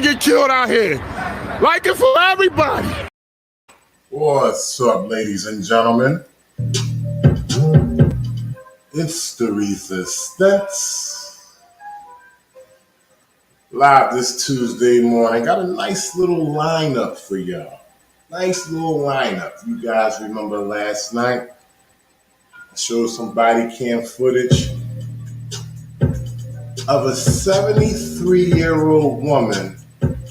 get killed out here. Like it for everybody. What's up, ladies and gentlemen? It's the Resistance. Live this Tuesday morning. Got a nice little lineup for y'all. Nice little lineup. You guys remember last night? I showed some body cam footage of a 73-year-old woman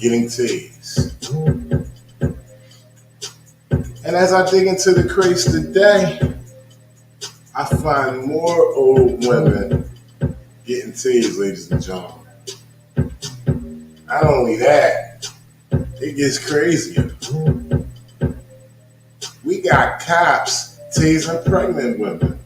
getting tased. And as I dig into the crates today, I find more old women getting tased, ladies and gentlemen. Not only that, it gets crazier. We got cops tasing pregnant women.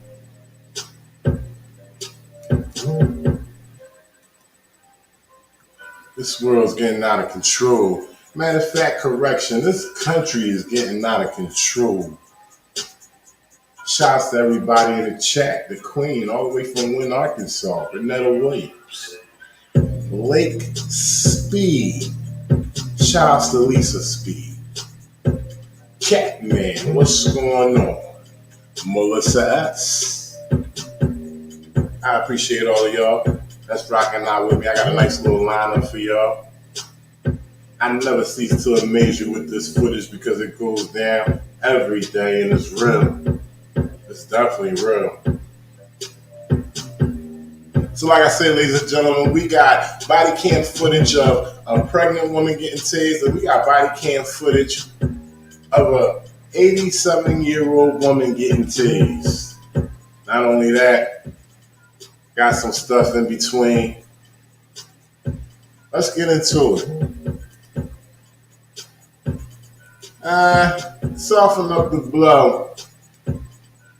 This world's getting out of control. Matter of fact, correction, this country is getting out of control. Shouts to everybody in the chat, the Queen, all the way from Wynn, Arkansas, Renetta Williams, Lake Speed. Shouts to Lisa Speed. Catman, what's going on? Melissa S. I appreciate all of y'all that's rocking out with me. I got a nice little lineup for y'all. I never cease to amaze you with this footage because it goes down every day and it's real. It's definitely real. So like I said, ladies and gentlemen, we got body cam footage of a pregnant woman getting tased, and we got body cam footage of a 87-year-old woman getting tased. Not only that, got some stuff in between. Let's get into it. Soften up the blow.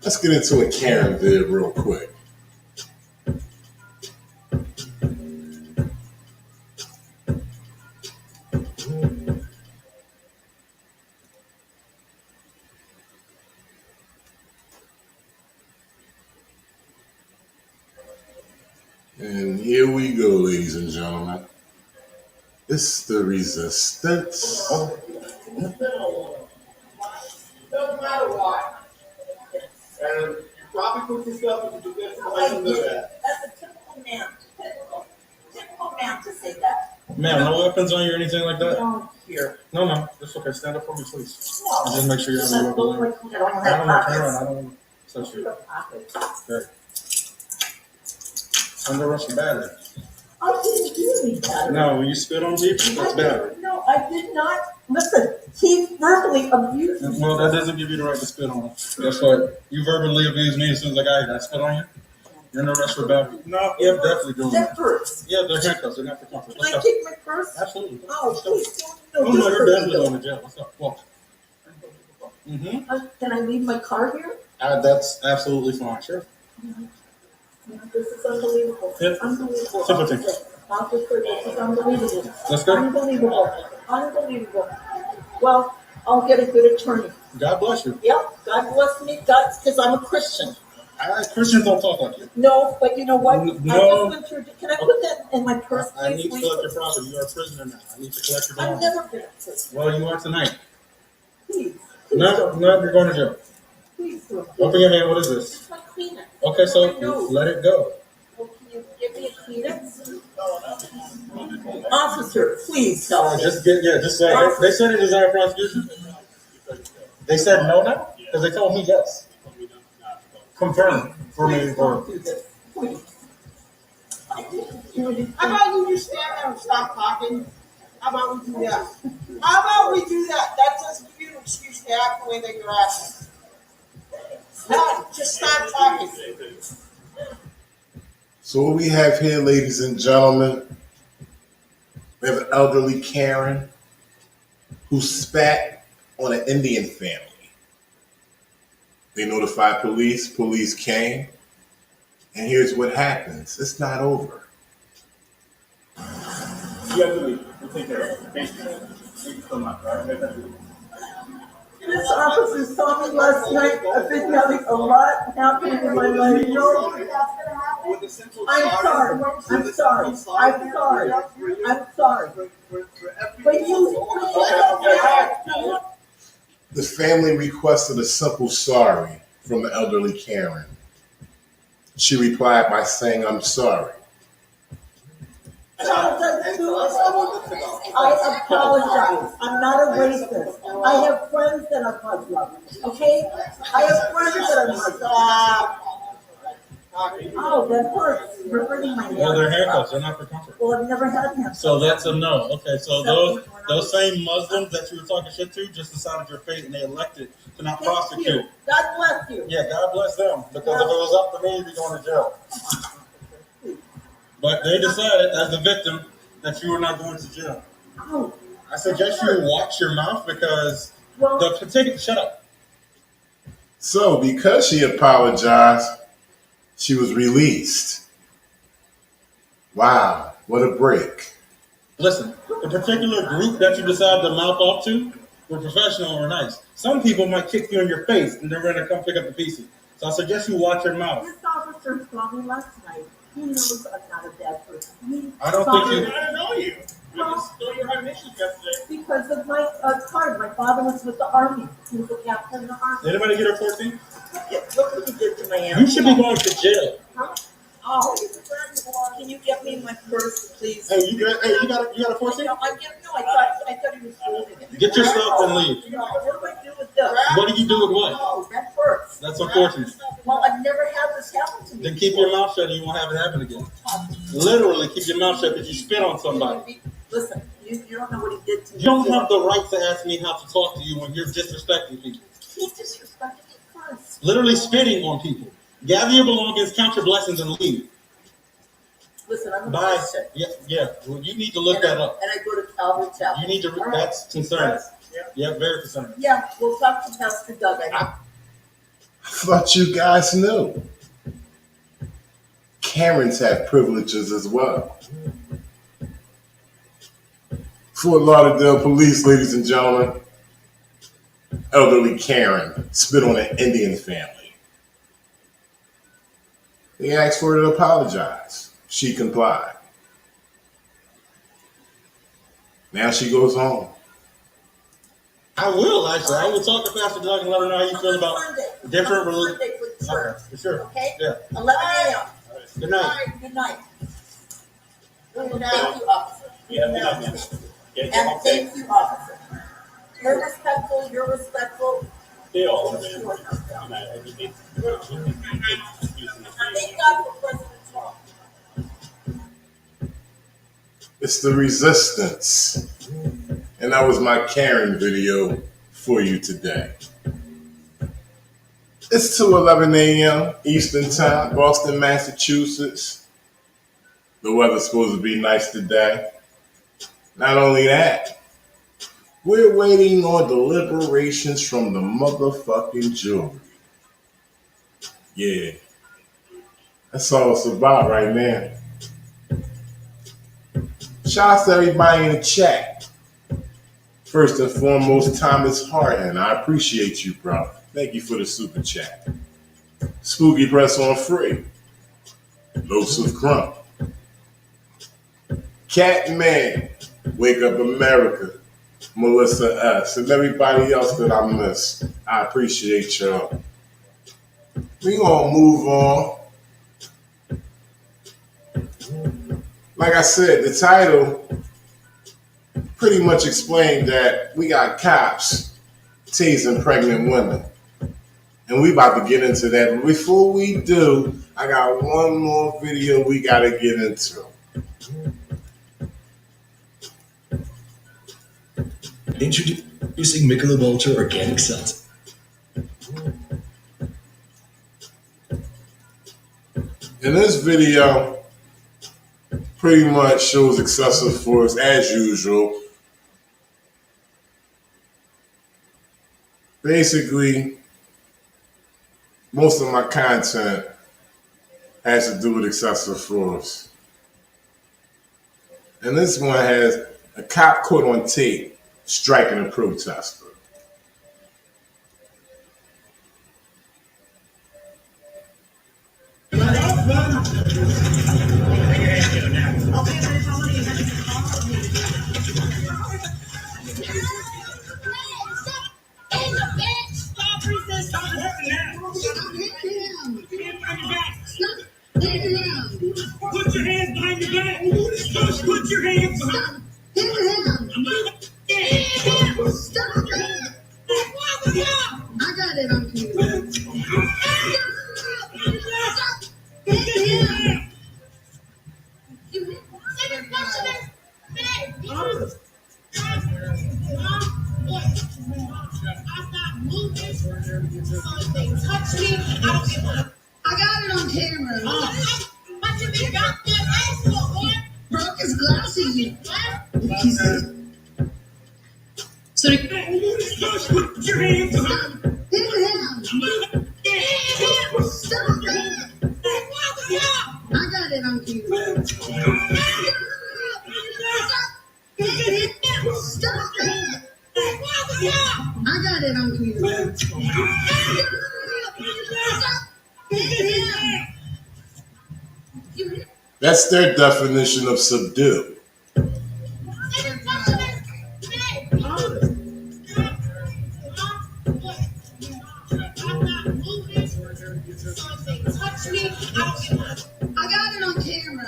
Let's get into a Karen vid real quick. And here we go, ladies and gentlemen. It's the Resistance. Doesn't matter why. And you probably put yourself into the information that. That's a typical man. Typical man to say that. Ma'am, no weapons on you or anything like that? No, here. No. It's okay. Stand up for me, please. No. And just make sure you're on the level line. I don't I have don't know. Turn pockets. around. I don't want to touch you. Great. Under arrest for battery. I didn't do any battery. No, when you spit on people, that's battery. No, I did not. Listen, he verbally abused me. Well, that doesn't give you the right to spit on him. Guess what? You verbally abused me as soon as I spit on you. You're under arrest for battery. No, yeah, definitely doing That that. purse. Yeah, they're handcuffs. They're not for comfort. Can Let's I go. take my purse? Absolutely. Oh, please Oh, don't. no, you're definitely going to jail. Let's go. Walk. Can I leave my car here? That's absolutely fine. Sure. This is unbelievable. Yep. Unbelievable. Sympathy. Officer, this is unbelievable. Let's go. Unbelievable. Well, I'll get a good attorney. God bless you. Yep, God bless me, because I'm a Christian. Christians don't talk like you. No, but you know what? No. I just went through. Can I put that in my purse, I please? need to collect your property. You are a prisoner now. I need to collect your I've belongings. never been a prisoner. Well, you are tonight. Please. No, you're going to jail. Please do. Open your hand. What is this? It's my Kleenex. Okay, so No. let it go. Well, can you give me a Kleenex? Officer, please help me. Just say it. They said it is our prosecution. They said no now? Because they told me yes. Confirm for me. Please don't do this. Please. I didn't do anything. How about you just stand there and stop talking? How about we do that? How about we do that? That doesn't give you an excuse to act the way that you're acting. No, just stop talking. So what we have here, ladies and gentlemen, we have an elderly Karen who spat on an Indian family. They notified police. Police came. And here's what happens. It's not over. You have to leave. We'll take care of it. You can come out, all right? This officer saw me last night. I've been having a lot happening in my life. I'm sorry. I'm sorry. I'm sorry. I'm sorry. But you, The family requested a simple sorry from the elderly Karen. She replied by saying, "I'm sorry." I apologize. I'm not a racist. I have friends that are Muslim. Okay? I have friends that are Muslim. Oh, that hurts. You're hurting my neck. Well, they're handcuffs. They're not for comfort. Well, I've never had handcuffs. So that's a no. Okay, so those same Muslims that you were talking shit to just decided your fate and they elected to not prosecute. You. God bless you. Yeah, God bless them. Because if it was up to me, you'd be going to jail. But they decided, as the victim, that you were not going to jail. Oh, I suggest you watch your mouth because shut up. So, because she apologized, she was released. Wow, what a break. Listen, the particular group that you decide to mouth off to were professional or nice. Some people might kick you in your face and they're going to come pick up the pieces. So I suggest you watch your mouth. this officer saw me last night. He knows I'm not a bad person. I don't think you. I don't know you. I just know you were having issues yesterday. Because of my card. My father was with the Army. He was a captain in the Army. Did anybody get her 14? Look what you did to my hand. You should be going to jail. Huh? Oh, can you get me my purse, please? Hey, you got a 14? No, I thought he was holding it. Get your stuff and leave. No, what do I do with this? What do you do with what? Oh, that hurts. That's unfortunate. Well, I've never had this happen to me. Then keep your mouth shut and you won't have it happen again. Literally, keep your mouth shut because you spit on somebody. Listen, you don't know what he did to me. You don't have the right to ask me how to talk to you when you're disrespecting people. He disrespected me first. Literally spitting on people. Gather your belongings, count your blessings, and leave. Listen, I'm a Bye. Christian. Yeah. Well, you need to look that up. And I go to Calvary Chapel. You need to. That's concerning. Yeah, very concerning. Yeah, we'll talk to Pastor Doug. I thought you guys knew. Karens have privileges as well. Fort Lauderdale police, ladies and gentlemen. Elderly Karen spit on an Indian family. They asked for her to apologize. She complied. Now she goes home. I will, actually. I will talk to Pastor Doug and let her know how you feel about different religions. Sunday for church. Okay, for sure. Okay? Yeah. 11 a.m. Good night. Good night. Thank you, officer. Yeah, good night, man. And thank you, officer. You're respectful. You're respectful. They all are. Sure. Everything. Thank God for President Trump. It's the resistance. And that was my Karen video for you today. It's 2:11 a.m. Eastern Time, Boston, Massachusetts. The weather's supposed to be nice today. Not only that, we're waiting on deliberations from the motherfucking jury. Yeah. That's all it's about right now. Shouts to everybody in the chat. First and foremost, Thomas Harden. I appreciate you, bro. Thank you for the super chat. Spooky Press on Free. Loaves of Crump. Catman. Wake Up America. Melissa S. And everybody else that I missed. I appreciate y'all. We gonna move on. Like I said, the title pretty much explained that we got cops tasing pregnant women. And we about to get into that. But before we do, I got one more video we got to get into. Introducing Michelob Ultra Organic Seltzer. And this video pretty much shows excessive force as usual. Basically, most of my content has to do with excessive force. And this one has a cop caught on tape striking a protester. Put your hands behind your back. Put your hands behind. Stop. I got it on camera. Touch me. I got it on camera. Broke his glasses. So put your hands on. Stop. I got it on camera. Stop. I got it on camera. That's their definition of subdue. Touch me. I got it on camera.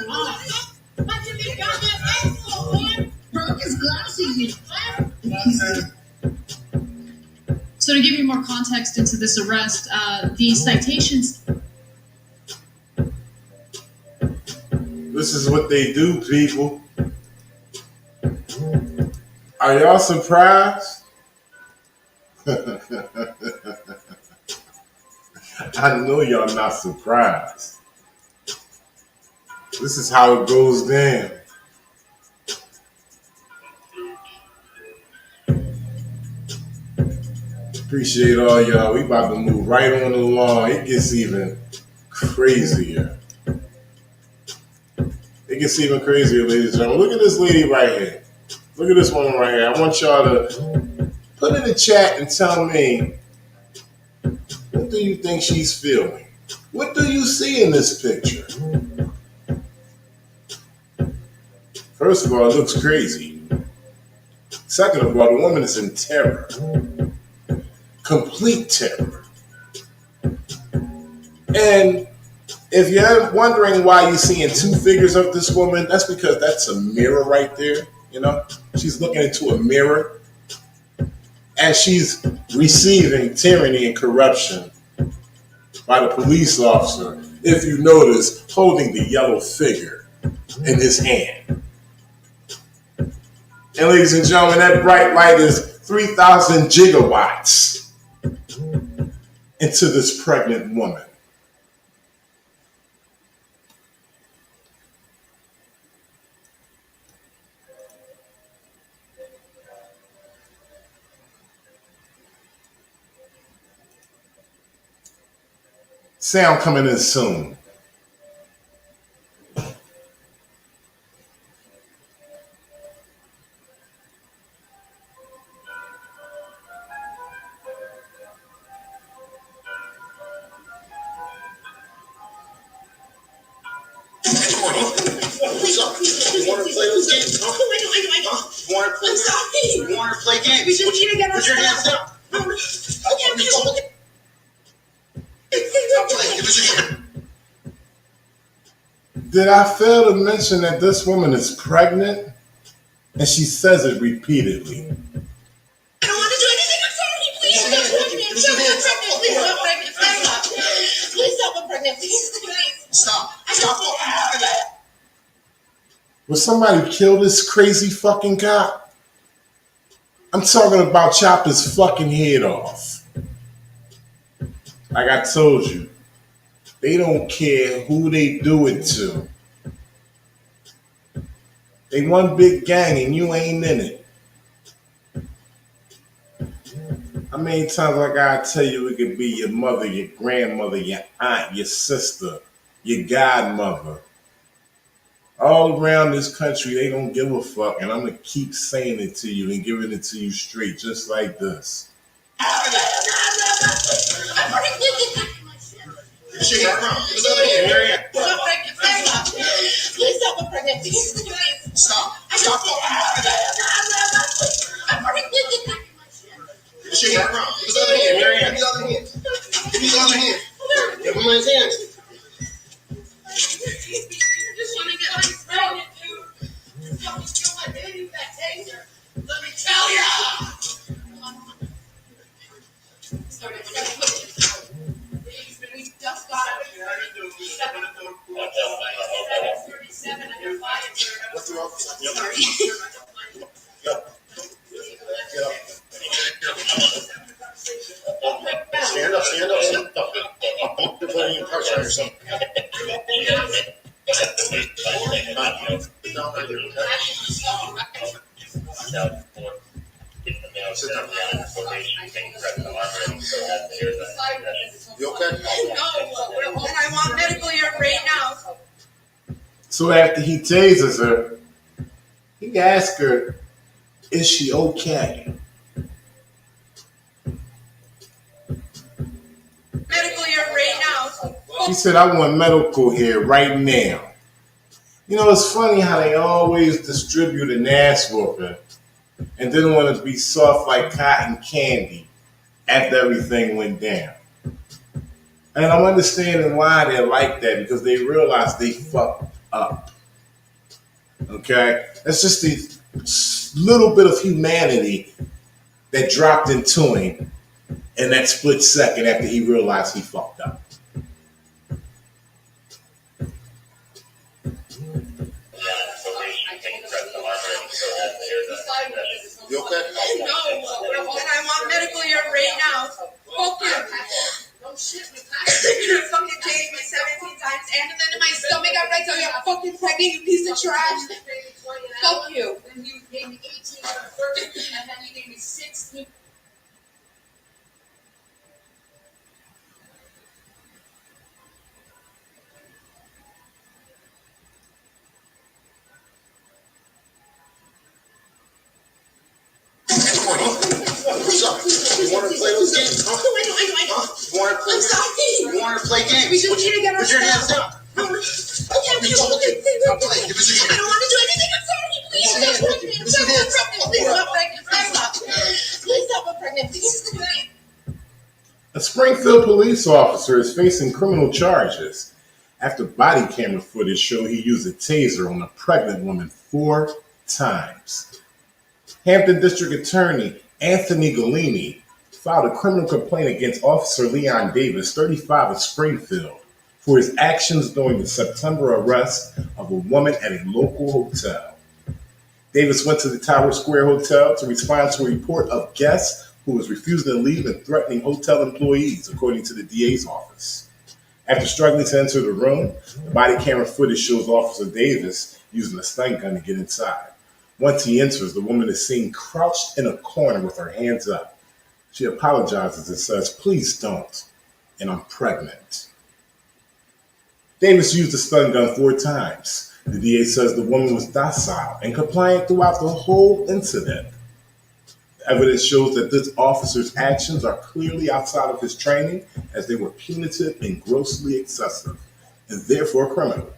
Broke his glasses. So to give you more context into this arrest, the citations. This is what they do, people. Are y'all surprised? I know y'all not surprised. This is how it goes down. Appreciate all y'all. We about to move right on along. It gets even crazier. It gets even crazier, ladies and gentlemen. Look at this lady right here. Look at this woman right here. I want y'all to put in the chat and tell me, what do you think she's feeling? What do you see in this picture? First of all, it looks crazy. Second of all, the woman is in terror. Complete terror. And if you're wondering why you're seeing two figures of this woman, that's because that's a mirror right there. You know, she's looking into a mirror and she's receiving tyranny and corruption by the police officer, if you notice, holding the yellow figure in his hand. And ladies and gentlemen, that bright light is 3,000 gigawatts into this pregnant woman. Sound coming in soon. You want to play this game? Huh? You want to play games? You want to play games? Put your hands down. Did I fail to mention that this woman is pregnant? And she says it repeatedly. I don't want to do anything. I'm sorry. Please stop pregnant. Please stop pregnant. Please stop. I'm pregnant. Please. Stop. Will somebody kill this crazy fucking cop? I'm talking about chop his fucking head off. Like I told you, they don't care who they do it to. They one big gang and you ain't in it. How many times I gotta tell you it could be your mother, your grandmother, your aunt, your sister, your godmother. All around this country, they don't give a fuck, and I'm gonna keep saying it to you and giving it to you straight, just like this. Please stop. I'm pregnant. Please. Stop. I'm pregnant. Put your hand around. Give his other hand. Give his other hand. Give his other hand. Give him his hands. Just want to get my pregnant, dude. You fucking kill my baby with that taser. Let me tell ya. We just got it. 37 under fire. What's wrong? Sorry. Get up. Stand up, stand up, stand up. You're putting your pressure on yourself. Down right here, You okay? No, and I want medical here right now. So after he tases her, he asks her, is she okay? Medical here right now. She said, I want medical here right now. You know, it's funny how they always distribute an ass whooping and then want to be soft like cotton candy after everything went down. And I'm understanding why they're like that, because they realize they fucked up. Okay? That's just a little bit of humanity that dropped into him in that split second after he realized he fucked up. You okay? No, and I want medical here right now. Fuck you. No shit, you're gonna fucking change me 17 times, and then in my stomach after I tell you I'm fucking pregnant, you piece of trash. Fuck you. And you gave me 18 on the first, and then you gave me 16. What's up? You want to play those games? Huh? I know. You want to play? I'm sorry. You want to play games? We just need to get our Put your hands stuff. down. Okay. Stop playing. Give us your I hand. don't want to do anything. I'm sorry. Please stop pregnant. Give us your hands. Please stop pregnant. Please stop pregnant. Please. A Springfield police officer is facing criminal charges after body camera footage showed he used a taser on a pregnant woman 4 times. Hampton District Attorney Anthony Galini filed a criminal complaint against Officer Leon Davis, 35 of Springfield, for his actions during the September arrest of a woman at a local hotel. Davis went to the Tower Square Hotel to respond to a report of guests who was refusing to leave and threatening hotel employees, according to the DA's office. After struggling to enter the room, the body camera footage shows Officer Davis using a stun gun to get inside. Once he enters, the woman is seen crouched in a corner with her hands up. She apologizes and says, "Please don't, and I'm pregnant." Davis used the stun gun 4 times. The DA says the woman was docile and compliant throughout the whole incident. The evidence shows that this officer's actions are clearly outside of his training, as they were punitive and grossly excessive, and therefore criminal.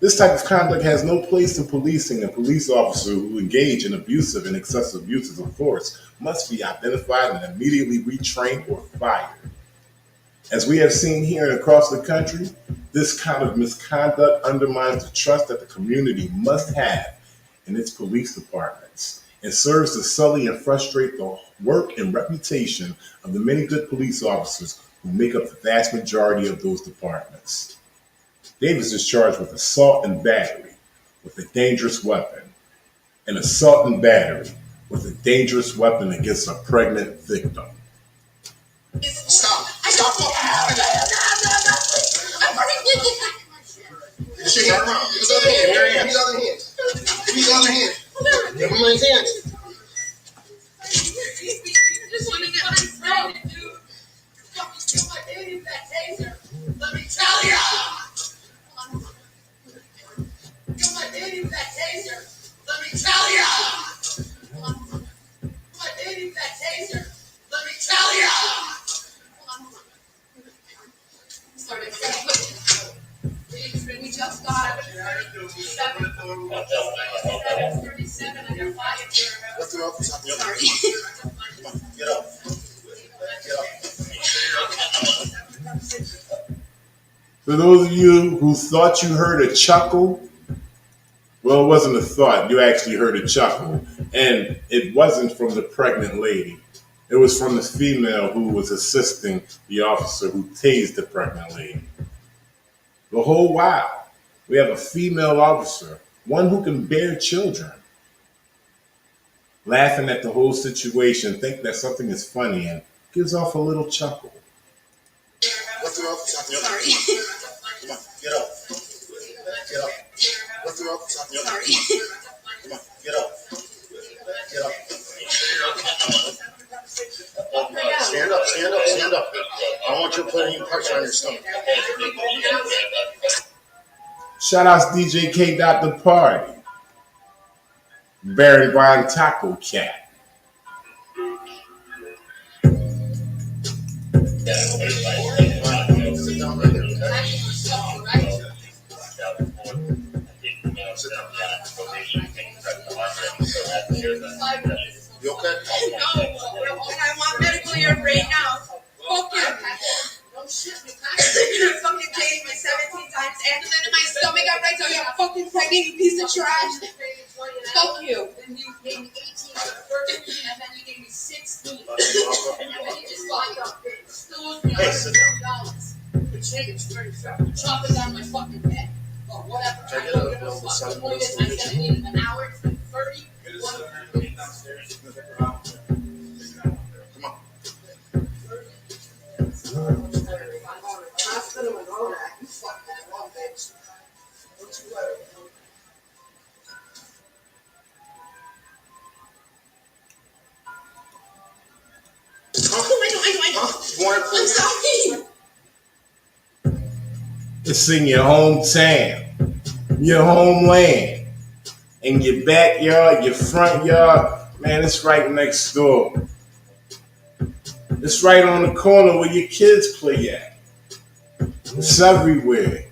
This type of conduct has no place in policing, and police officers who engage in abusive and excessive uses of force must be identified and immediately retrained or fired. As we have seen here and across the country, this kind of misconduct undermines the trust that the community must have in its police departments and serves to sully and frustrate the work and reputation of the many good police officers who make up the vast majority of those departments. Davis is charged with assault and battery with a dangerous weapon, and assault and battery with a dangerous weapon against a pregnant victim. Stop. Stop. Give us your hand. Give his other hand. Give his other hand. Give his other hand. Give him his hands. Just want to get my pregnant, dude. You fucking kill my baby with that taser. Let me tell ya. Kill my baby with that taser. Let me tell ya. My baby with that taser. Let me tell ya. Sorry. We just got 37 under fire. What's wrong? Sorry. Get up. For those of you who thought you heard a chuckle, well, it wasn't a thought. You actually heard a chuckle. And it wasn't from the pregnant lady. It was from the female who was assisting the officer who tased the pregnant lady. The whole while, we have a female officer, one who can bear children, laughing at the whole situation, thinking that something is funny, and gives off a little chuckle. What's wrong? Sorry. Come on, get up. Get up. What's wrong? Sorry. Come on, get up. Get up. Stand up, stand up, stand up. I don't want you to put any pressure on your stomach. Shout out to DJ K. The Party. Baron Brown Taco Cat. Sit down right there, okay? Sit down. You okay? No, and I want medical here right now. Fuck you. No shit, you're gonna fucking tase me 17 times and then in my stomach after I tell you I'm fucking pregnant, you piece of trash. Fuck you. Then you gave me 18 for the first, and then you gave me 16. And then you just locked up. Still owes me $130. The change, chop it down my fucking head. Or whatever. I don't give a fuck. The point is, I said I needed an hour, it's been 30. Hospital and all that. You fucked that wrong, bitch. Don't you worry. I know. I'm sorry. It's in your hometown, your homeland, in your backyard, your front yard. Man, it's right next door. It's right on the corner where your kids play at. It's everywhere.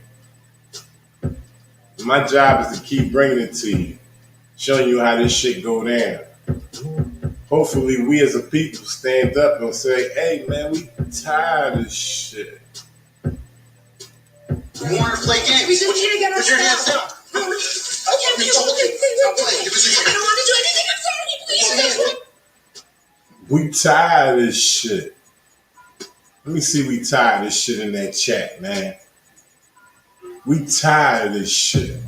My job is to keep bringing it to you, showing you how this shit go down. Hopefully, we as a people stand up and say, hey, man, we tired of this shit. You want to play games? We just need to get our Put your hands down. Okay, I don't want to do anything. I'm sorry, please. We tired of this shit. Let me see we tired of this shit in that chat, man. We tired of this shit.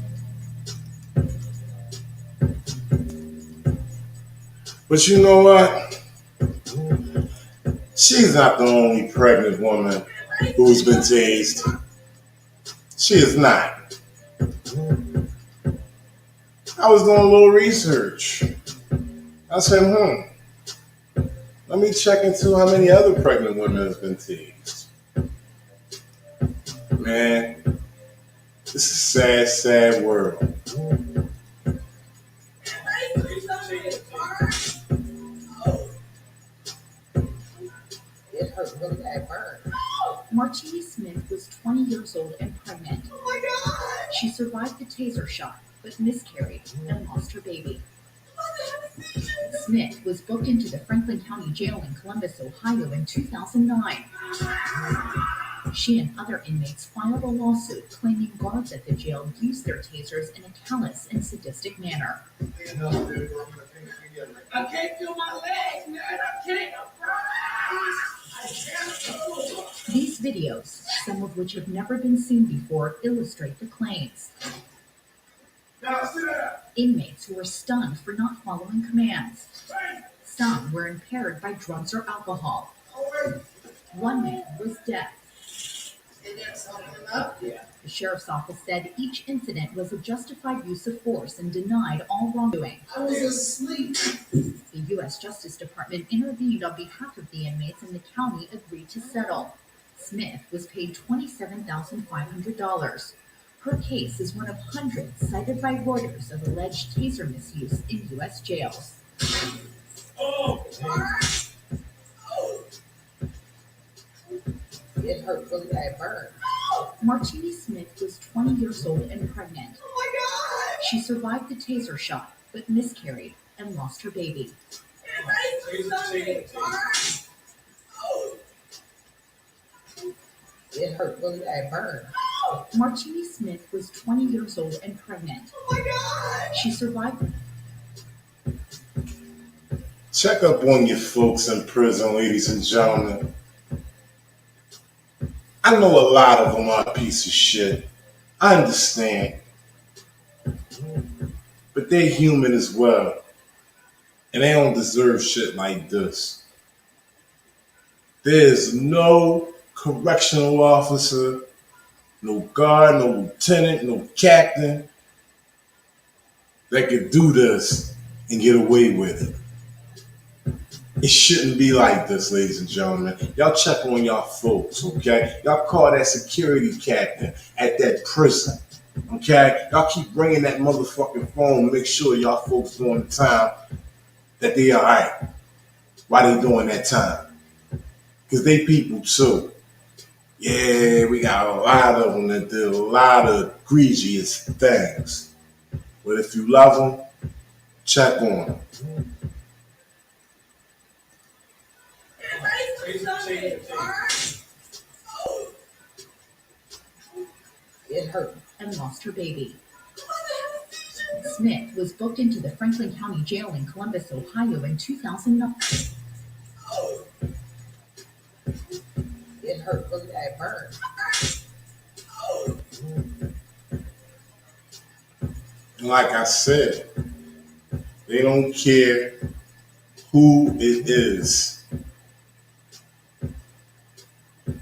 But you know what? She's not the only pregnant woman who's been tased. She is not. I was doing a little research. I said, let me check into how many other pregnant women have been tased. Man, this is a sad, sad world. It hurt really bad burn. Martini Smith was 20 years old and pregnant. Oh my God! She survived the taser shot, but miscarried and lost her baby. Smith was booked into the Franklin County Jail in Columbus, Ohio in 2009. She and other inmates filed a lawsuit claiming guards at the jail used their tasers in a callous and sadistic manner. I can't feel my legs, man. I can't. These videos, some of which have never been seen before, illustrate the claims. Inmates who were stunned for not following commands. Some were impaired by drugs or alcohol. One man was deaf. The sheriff's office said each incident was a justified use of force and denied all wrongdoing. I was asleep. The U.S. Justice Department intervened on behalf of the inmates and the county agreed to settle. Smith was paid $27,500. Her case is one of hundreds cited by Reuters of alleged taser misuse in U.S. jails. It hurt really bad burn. Martini Smith was 20 years old and pregnant. Oh my God! She survived the taser shot, but miscarried and lost her baby. It hurt really bad burn. Martini Smith was 20 years old and pregnant. Oh my God! She survived. Check up on your folks in prison, ladies and gentlemen. I know a lot of them are a piece of shit. I understand. But they're human as well. And they don't deserve shit like this. There's no correctional officer, no guard, no lieutenant, no captain that could do this and get away with it. It shouldn't be like this, ladies and gentlemen. Y'all check on y'all folks, okay? Y'all call that security captain at that prison, okay? Y'all keep ringing that motherfucking phone, make sure y'all folks doing the time that they all right while they doing that time. Because they people too. Yeah, we got a lot of them that did a lot of egregious things. But if you love them, check on them. It hurt and lost her baby. Smith was booked into the Franklin County Jail in Columbus, Ohio in 2009. It hurt. Look at that burn. Like I said, they don't care who it is.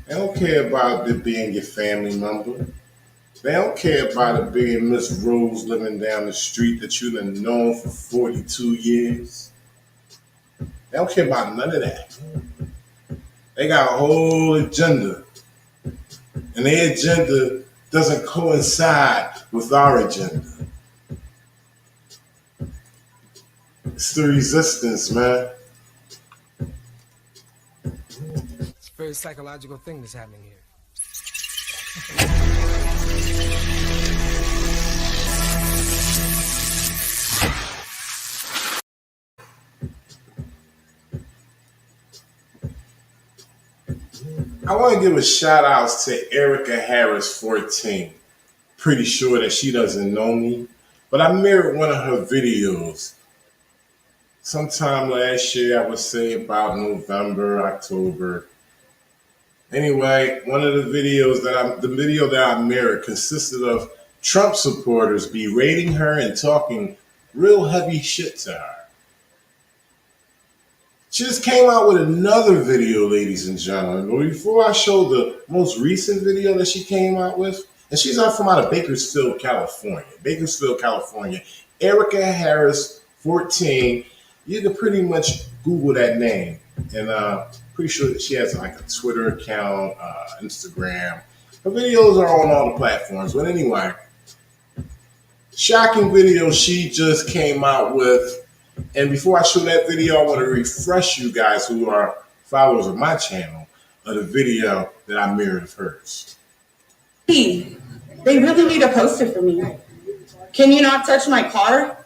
They don't care about it being your family member. They don't care about it being Miss Rose living down the street that you done known for 42 years. They don't care about none of that. They got a whole agenda. And their agenda doesn't coincide with our agenda. It's the resistance, man. It's a very psychological thing that's happening here. I want to give a shout out to Erica Harris 14. Pretty sure that she doesn't know me, but I mirrored one of her videos sometime last year. I would say about November, October. Anyway, one of the video that I mirrored consisted of Trump supporters berating her and talking real heavy shit to her. She just came out with another video, ladies and gentlemen. But before I show the most recent video that she came out with, and she's from out of Bakersfield, California. Bakersfield, California. Erica Harris, 14. You can pretty much Google that name. And pretty sure that she has like a Twitter account, Instagram. Her videos are on all the platforms. But anyway, shocking video she just came out with. And before I show that video, I want to refresh you guys who are followers of my channel of the video that I mirrored of hers. They really need a poster for me. Can you not touch my car?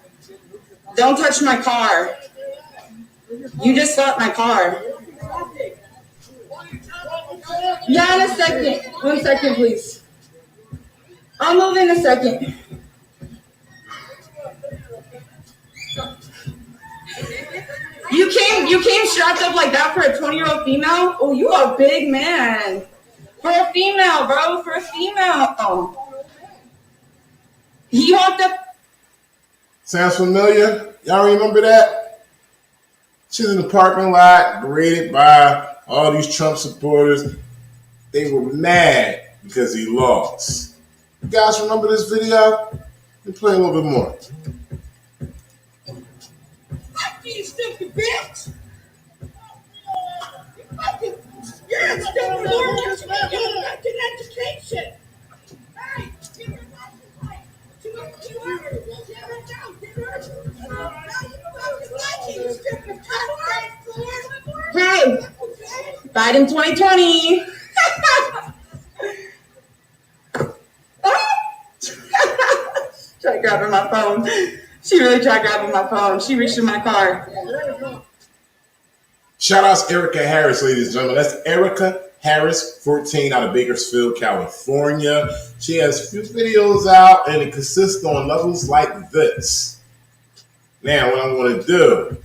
Don't touch my car. You just slapped my car. Yeah, in a second. 1 second, please. I'll move in a second. You came strapped up like that for a 20-year-old female? Oh, you a big man. For a female, bro. For a female. Oh. He walked up. Sounds familiar? Y'all remember that? She's in the parking lot, berated by all these Trump supporters. They were mad because he lost. You guys remember this video? Let me play a little bit more. Fuck you, stupid bitch! You fucking, you're a stupid lawyer. You should be getting back to education. Hey, give her back to life. Give her down. Give her. You stupid cunt. Hey, Biden 2020. Tried grabbing my phone. She really tried grabbing my phone. She reached in my car. Shout out to Erica Harris, ladies and gentlemen. That's Erica Harris, 14, out of Bakersfield, California. She has a few videos out, and it consists on levels like this. Now, what I'm going to do,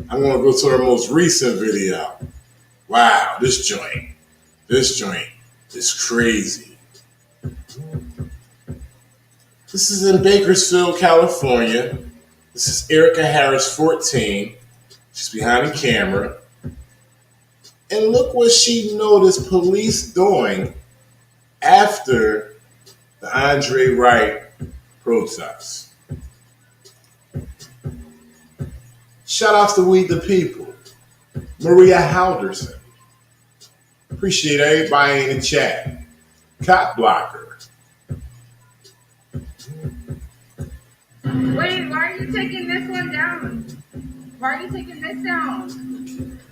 I'm going to go to her most recent video. Wow, this joint is crazy. This is in Bakersfield, California. This is Erica Harris, 14. She's behind the camera. And look what she noticed police doing after the Andre Wright protests. Shout outs to We the People. Maria Halderson. Appreciate everybody in the chat. Cop Blocker. Wait, why are you taking this one down? Why are you taking this down?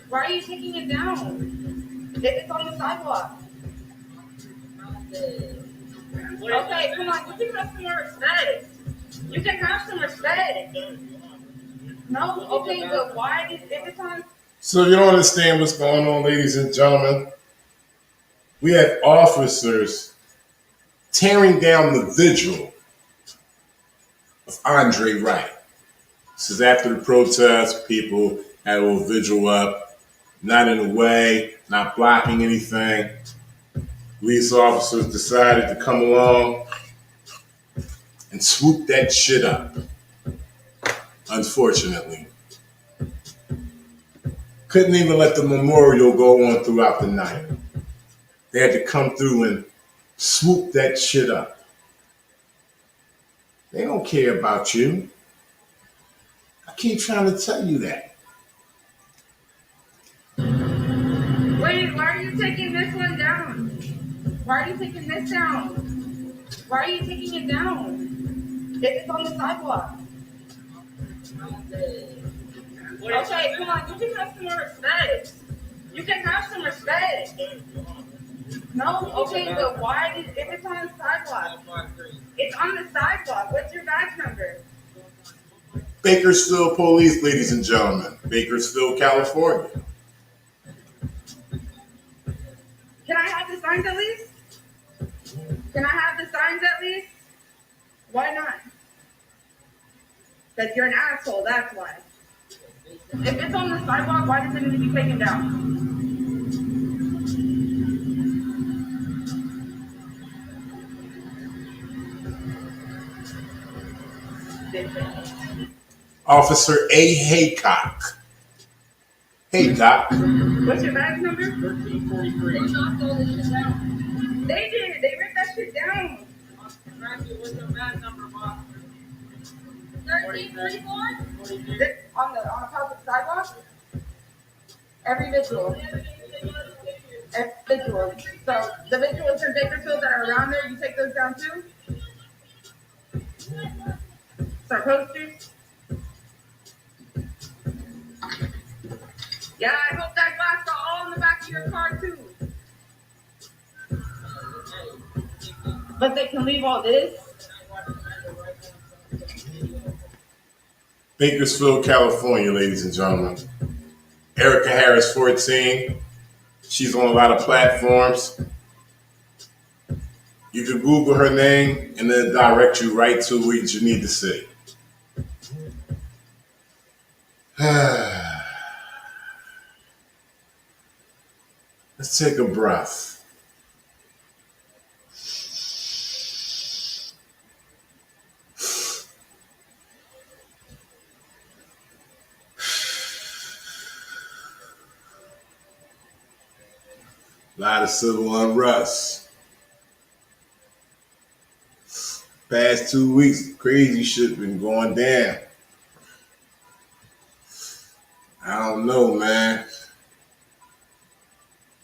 Why are you taking it down? It's on the sidewalk. Okay, come on, you can have some more respect. You can have some respect. No, okay, but why if it's on? So you don't understand what's going on, ladies and gentlemen. We had officers tearing down the vigil of Andre Wright. This is after the protest. People had a little vigil up, not in the way, not blocking anything. Police officers decided to come along and swoop that shit up. Unfortunately. Couldn't even let the memorial go on throughout the night. They had to come through and swoop that shit up. They don't care about you. I keep trying to tell you that. Wait, why are you taking this one down? Why are you taking this down? Why are you taking it down? It's on the sidewalk. Okay, come on, you can have some more respect. You can have some respect. No, okay, but why if it's on the sidewalk? It's on the sidewalk. What's your badge number? Bakersfield Police, ladies and gentlemen. Bakersfield, California. Can I have the signs at least? Can I have the signs at least? Why not? Because you're an asshole, that's why. If it's on the sidewalk, why does it need to be taken down? Officer A. Haycock. Haycock. What's your badge number? 1343. They knocked all this shit down. They did. They ripped that shit down. What's your badge number, boss? 1344? On the public sidewalk? Every visual. Every visual. So the visuals in Bakersfield that are around there, you take those down too? Start posters? Yeah, I hope that glass got all in the back of your car too. But they can leave all this? Bakersfield, California, ladies and gentlemen. Erica Harris, 14. She's on a lot of platforms. You can Google her name and then direct you right to what you need to see. Let's take a breath. A lot of civil unrest. Past 2 weeks, crazy shit been going down. I don't know, man.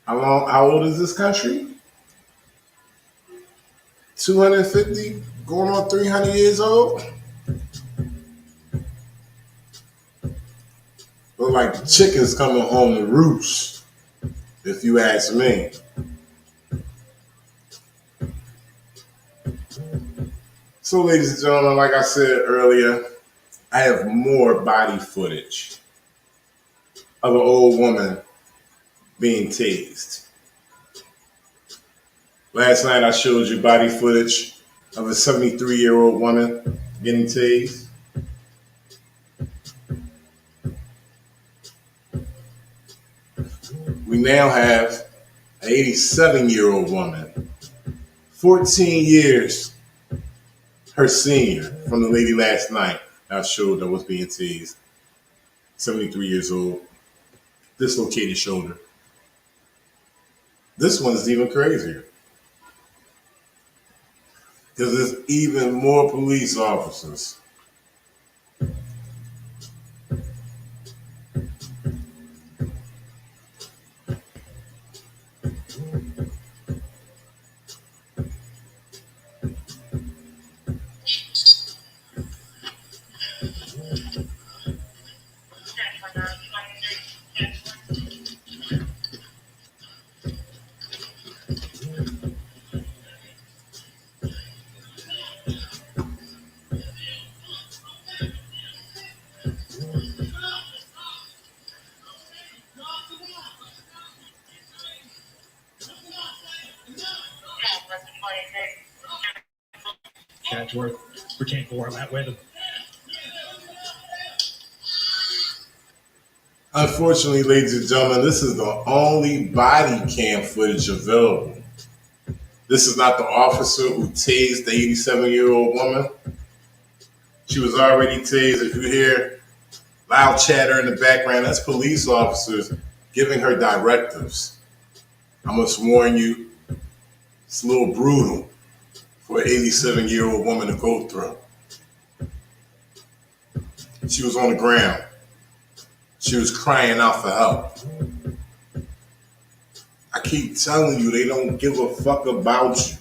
How old is this country? 250, going on 300 years old? Look like the chickens coming home to roost, if you ask me. So, ladies and gentlemen, like I said earlier, I have more body footage of an old woman being tased. Last night I showed you body footage of a 73-year-old woman getting tased. We now have an 87-year-old woman, 14 years her senior from the lady last night I showed that was being tased. 73 years old, dislocated shoulder. This one's even crazier because there's even more police officers. Chatsworth, pretend for him that weather. Unfortunately, ladies and gentlemen, this is the only body cam footage available. This is not the officer who tased the 87-year-old woman. She was already tased. If you hear loud chatter in the background, that's police officers giving her directives. I must warn you, it's a little brutal for an 87-year-old woman to go through. She was on the ground. She was crying out for help. I keep telling you, they don't give a fuck about you.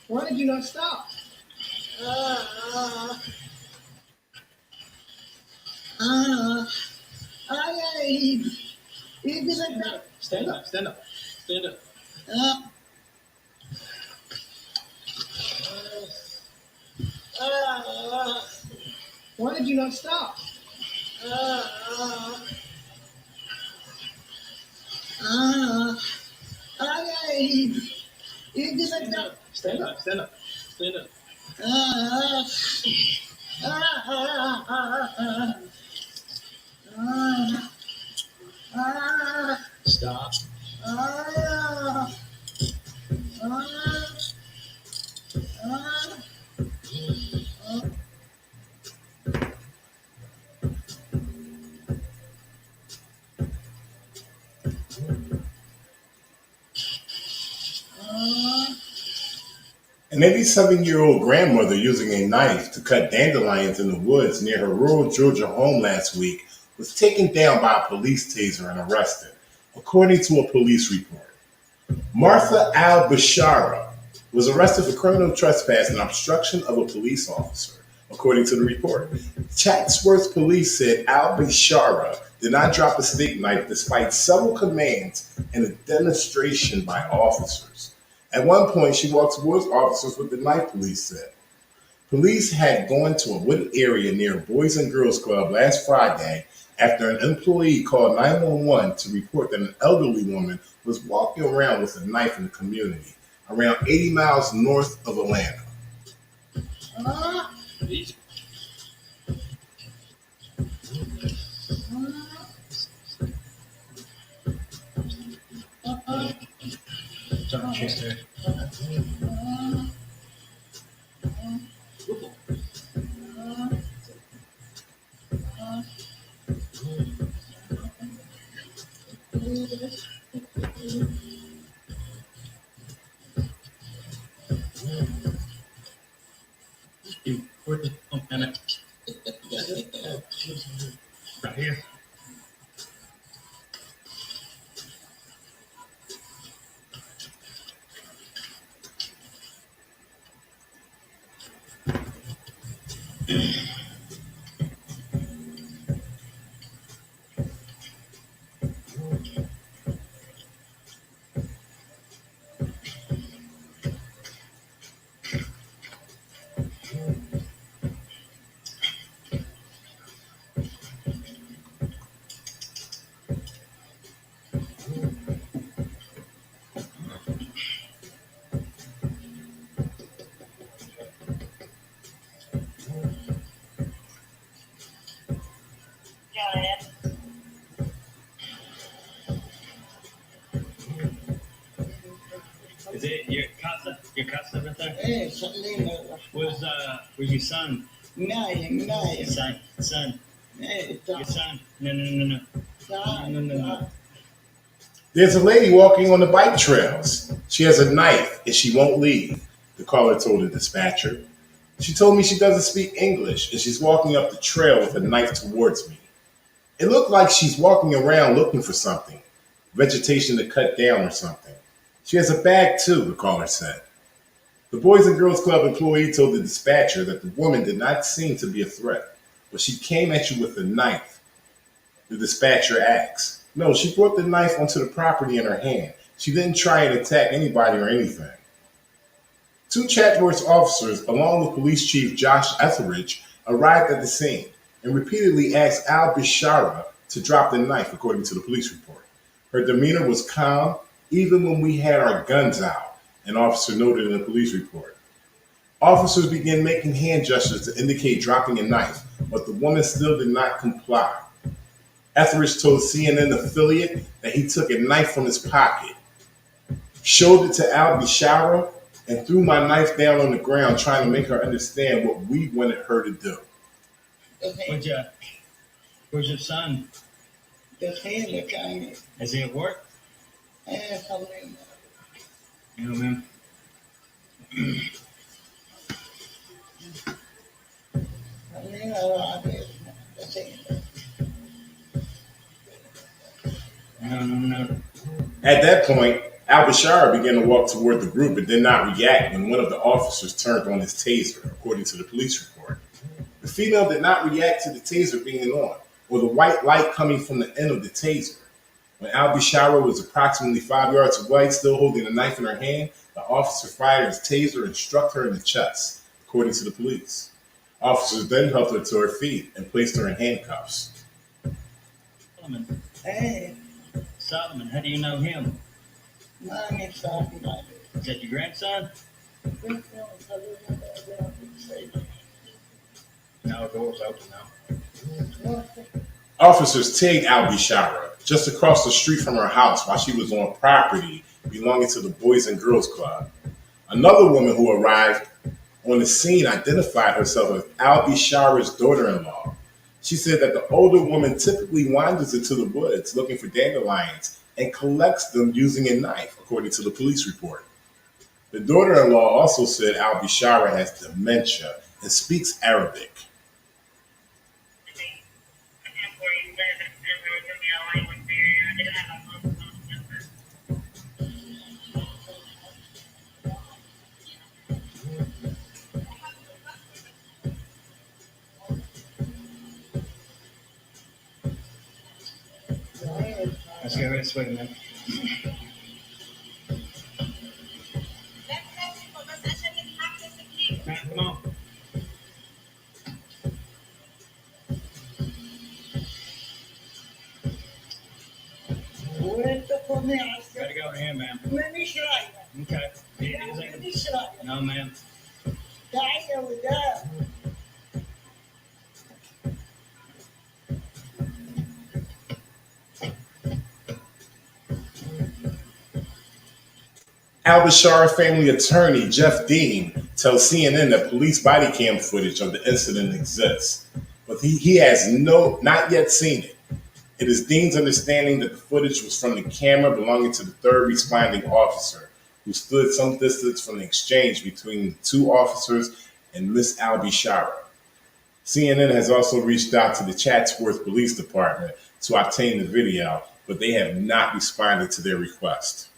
Why did you not stop? Stand up, stand up, stand up. Why did you not stop? Stand up, stand up, stand up, stand up. Stop. An 87-year-old grandmother using a knife to cut dandelions in the woods near her rural Georgia home last week was taken down by a police taser and arrested, according to a police report. Martha Al-Bashara was arrested for criminal trespass and obstruction of a police officer, according to the report. Chatsworth police said Al-Bashara did not drop a steak knife despite several commands and a demonstration by officers. At one point, she walked towards officers with the knife, police said. Police had gone to a wooded area near a Boys and Girls Club last Friday after an employee called 911 to report that an elderly woman was walking around with a knife in the community, around 80 miles north of Atlanta. Right here. Is it your casa? Your casa right there? Eh, Salina. Where's your son? Naya. Son. Eh, Your son. No. There's a lady walking on the bike trails. She has a knife and she won't leave, the caller told the dispatcher. She told me she doesn't speak English and she's walking up the trail with a knife towards me. It looked like she's walking around looking for something, vegetation to cut down or something. She has a bag too, the caller said. The Boys and Girls Club employee told the dispatcher that the woman did not seem to be a threat, but she came at you with a knife. The dispatcher asked. No, she brought the knife onto the property in her hand. She didn't try and attack anybody or anything. Two Chatsworth officers, along with Police Chief Josh Etheridge, arrived at the scene and repeatedly asked Al Bishara to drop the knife, according to the police report. Her demeanor was calm, even when we had our guns out, an officer noted in the police report. Officers began making hand gestures to indicate dropping a knife, but the woman still did not comply. Etheridge told CNN affiliate that he took a knife from his pocket, showed it to Al Bishara, and threw my knife down on the ground, trying to make her understand what we wanted her to do. Where's your son? Is he at work? You know, man. No. At that point, Al Bishara began to walk toward the group but did not react when one of the officers turned on his taser, according to the police report. The female did not react to the taser being on or the white light coming from the end of the taser. When Al Bishara was approximately 5 yards away, still holding a knife in her hand, the officer fired his taser and struck her in the chest, according to the police. Officers then helped her to her feet and placed her in handcuffs. Solomon, how do you know him? Mommy, Is that your grandson? No, door's open now. Officers tagged Al Bishara just across the street from her house while she was on property belonging to the Boys and Girls Club. Another woman who arrived on the scene identified herself as Al Bishara's daughter-in-law. She said that the older woman typically wanders into the woods looking for dandelions and collects them using a knife, according to the police report. The daughter-in-law also said Al Bishara has dementia and speaks Arabic. Let's get ready to swing, man. Come on. Gotta go over here, man. Okay. No, ma'am. Al Bishara family attorney Jeff Dean tells CNN that police body cam footage of the incident exists, but he has not yet seen it. It is Dean's understanding that the footage was from the camera belonging to the third responding officer, who stood some distance from the exchange between the two officers and Miss Al Bishara. CNN has also reached out to the Chatsworth Police Department to obtain the video, but they have not responded to their request.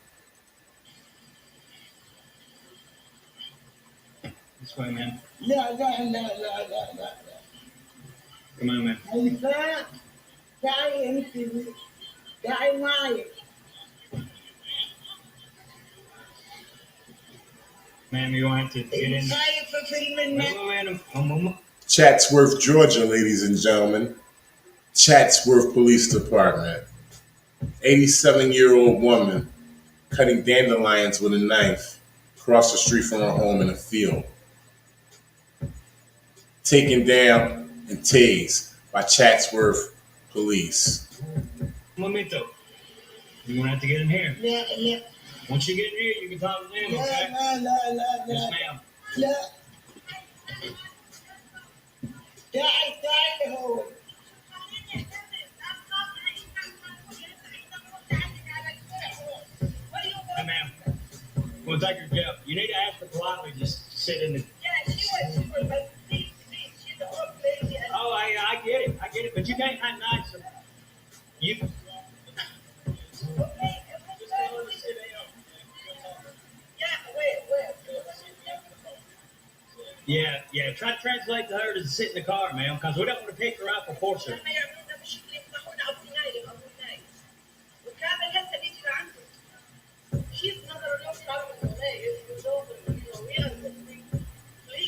This way, man. No. Come on, man. Ma'am, you want to get in there? Chatsworth, Georgia, ladies and gentlemen. Chatsworth Police Department. 87-year-old woman cutting dandelions with a knife across the street from her home in a field. Taken down and tased by Chatsworth Police. Momento. You gonna have to get in here. Yeah. Once you get in here, you can talk to them, okay? Yes, ma'am. Hey, ma'am. We'll take your job. You need to ask her politely. Just sit in the. Oh, I get it. I get it. But you can't act nice. You. Yeah. Try to translate to her to sit in the car, ma'am, because we don't want to pick her up or force her. Okay.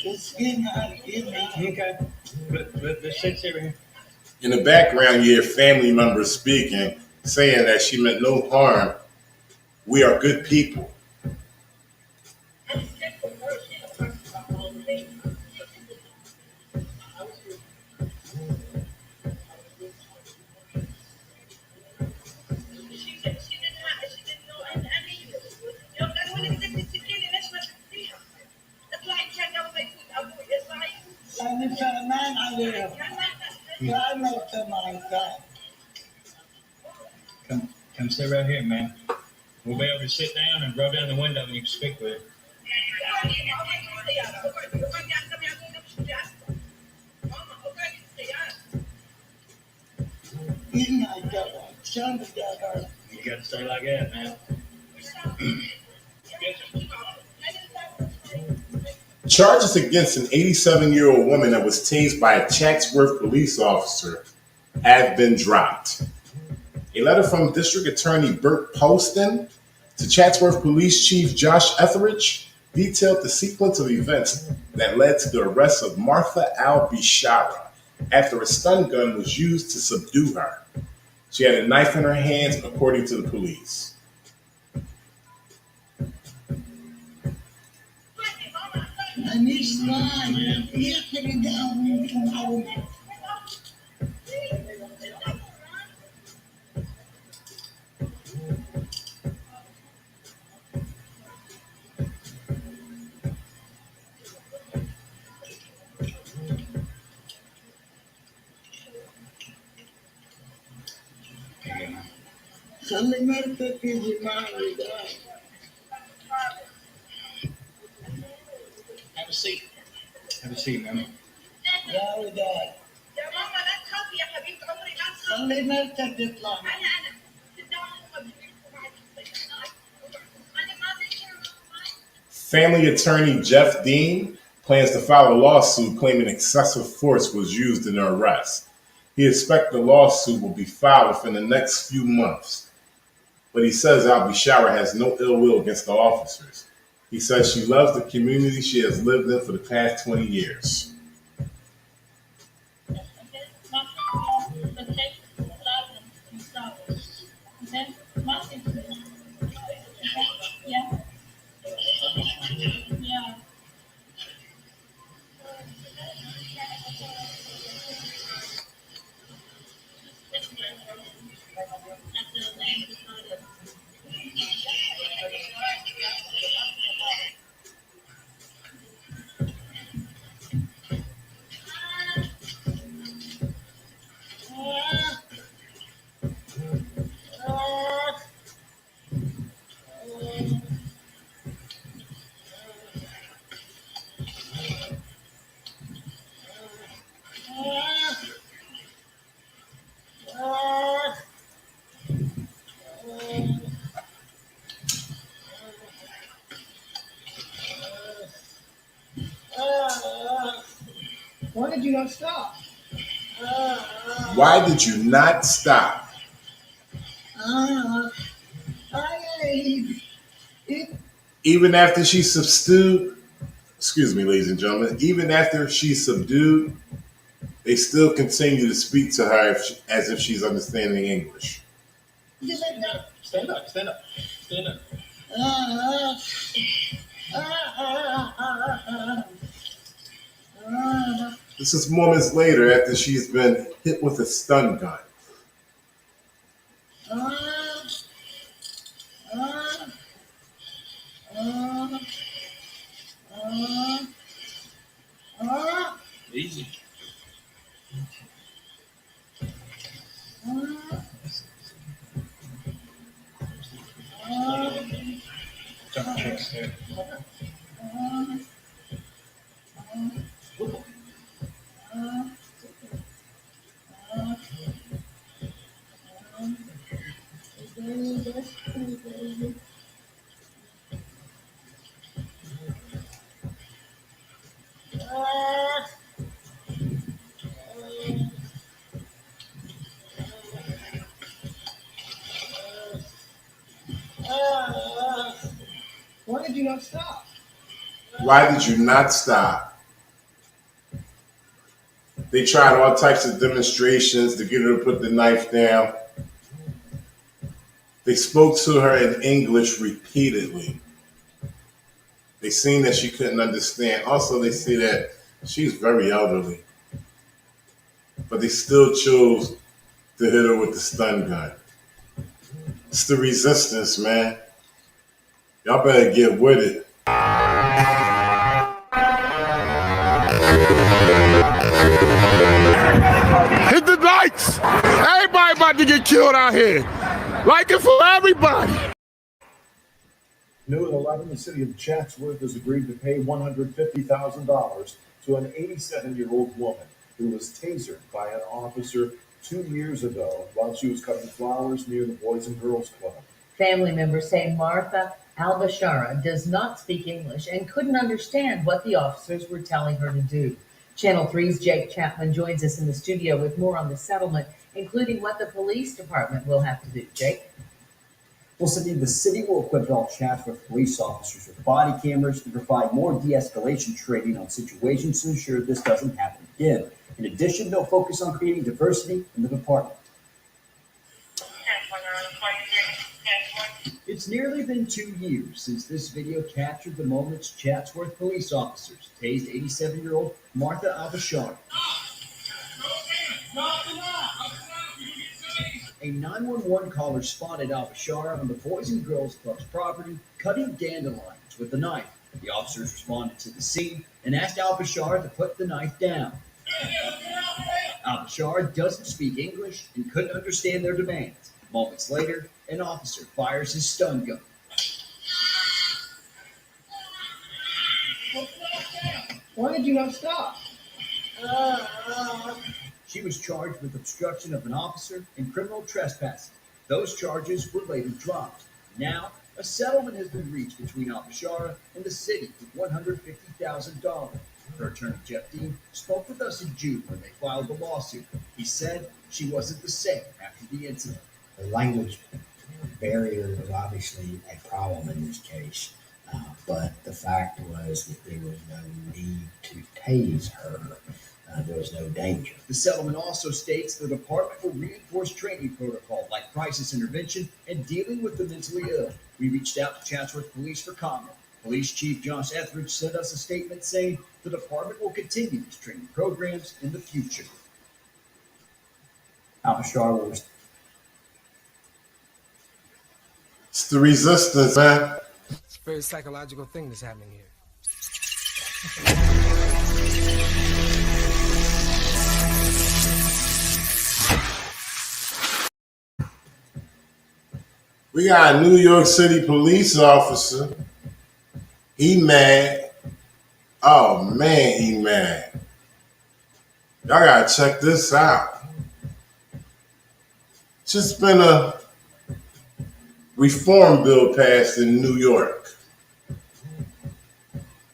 Let's sit over here. In the background, you hear family members speaking, saying that she meant no harm. We are good people. Come sit right here, man. We'll be able to sit down and roll down the window and you can speak with her. You got to stay like that, man. Charges against an 87-year-old woman that was tased by a Chatsworth police officer have been dropped. A letter from District Attorney Bert Poston to Chatsworth Police Chief Josh Etheridge detailed the sequence of events that led to the arrest of Martha Al-Bishara after a stun gun was used to subdue her. She had a knife in her hands, according to the police. Have a seat. Have a seat, man. Family attorney Jeff Dean plans to file a lawsuit claiming excessive force was used in the arrest. He expects the lawsuit will be filed within the next few months. But he says Al-Bishara has no ill will against the officers. He says she loves the community she has lived in for the past 20 years. Why did you not stop? Why did you not stop? Even after she subdued, excuse me, ladies and gentlemen, even after she's subdued, they still continue to speak to her as if she's understanding English. Stand up, stand up, stand up. This is moments later after she's been hit with a stun gun. Why did you not stop? Why did you not stop? They tried all types of demonstrations to get her to put the knife down. They spoke to her in English repeatedly. They seen that she couldn't understand. Also, they see that she's very elderly. But they still chose to hit her with the stun gun. It's the resistance, man. Y'all better get with it. Hit the lights! Everybody about to get killed out here. Like it for everybody. New at 11, the city of Chatsworth has agreed to pay $150,000 to an 87-year-old woman who was tasered by an officer 2 years ago while she was cutting flowers near the Boys and Girls Club. Family members say Martha Albashara does not speak English and couldn't understand what the officers were telling her to do. Channel 3's Jake Chapman joins us in the studio with more on the settlement, including what the police department will have to do. Jake? Well, Cindy, the city will equip all Chatsworth police officers with body cameras and provide more de-escalation training on situations to ensure this doesn't happen again. In addition, they'll focus on creating diversity in the department. It's nearly been 2 years since this video captured the moments Chatsworth police officers tased 87-year-old Martha Albashara. A 911 caller spotted Albashara on the Boys and Girls Club's property cutting dandelions with a knife. The officers responded to the scene and asked Albashara to put the knife down. Albashara doesn't speak English and couldn't understand their demands. Moments later, an officer fires his stun gun. Why did you not stop? She was charged with obstruction of an officer and criminal trespassing. Those charges were later dropped. Now, a settlement has been reached between Albashara and the city for $150,000. Her attorney, Jeff Dean, spoke with us in June when they filed the lawsuit. He said she wasn't the same after the incident. The language barrier was obviously a problem in this case, but the fact was that there was no need to tase her. There was no danger. The settlement also states the department will reinforce training protocol like crisis intervention and dealing with the mentally ill. We reached out to Chatsworth Police for comment. Police Chief Josh Etheridge sent us a statement saying the department will continue these training programs in the future. Albashara was. It's the resistance, man. It's a very psychological thing that's happening here. We got a New York City police officer. He mad. Oh, man, he mad. Y'all gotta check this out. Just been a reform bill passed in New York.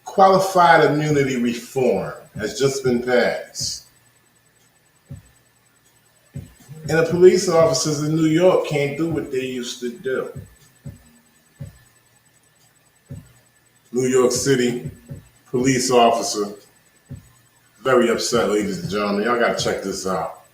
Qualified immunity reform has just been passed. And the police officers in New York can't do what they used to do. New York City police officer, very upset, ladies and gentlemen. Y'all gotta check this out.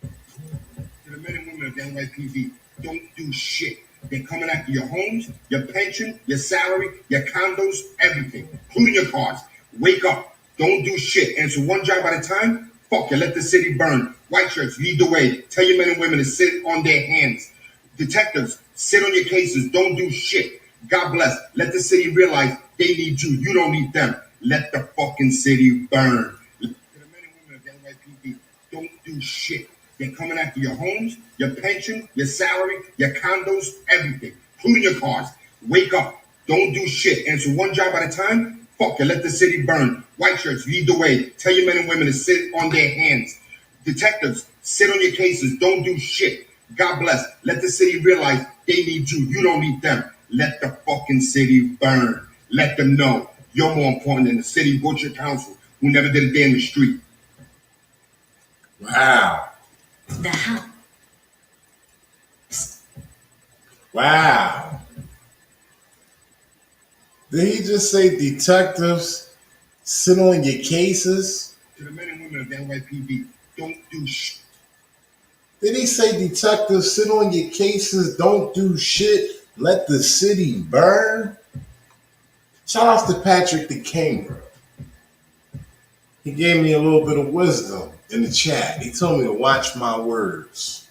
To the men and women of the NYPD, don't do shit. They're coming after your homes, your pension, your salary, your condos, everything, including your cars. Wake up. Don't do shit. Answer one job at a time. Fuck you. Let the city burn. White shirts, lead the way. Tell your men and women to sit on their hands. Detectives, sit on your cases. Don't do shit. God bless. Let the city realize they need you. You don't need them. Let the fucking city burn. To the men and women of the NYPD, don't do shit. They're coming after your homes, your pension, your salary, your condos, everything, including your cars. Wake up. Don't do shit. Answer one job at a time. Fuck it. Let the city burn. White shirts, lead the way. Tell your men and women to sit on their hands. Detectives, sit on your cases. Don't do shit. God bless. Let the city realize they need you. You don't need them. Let the fucking city burn. Let them know you're more important than the city butcher council who never did a day in the street. Wow. The house. Wow. Did he just say detectives sit on your cases? To the men and women of the NYPD, don't do shit. Did he say detectives sit on your cases, don't do shit, let the city burn? Shout out to Patrick the King. He gave me a little bit of wisdom in the chat. He told me to watch my words.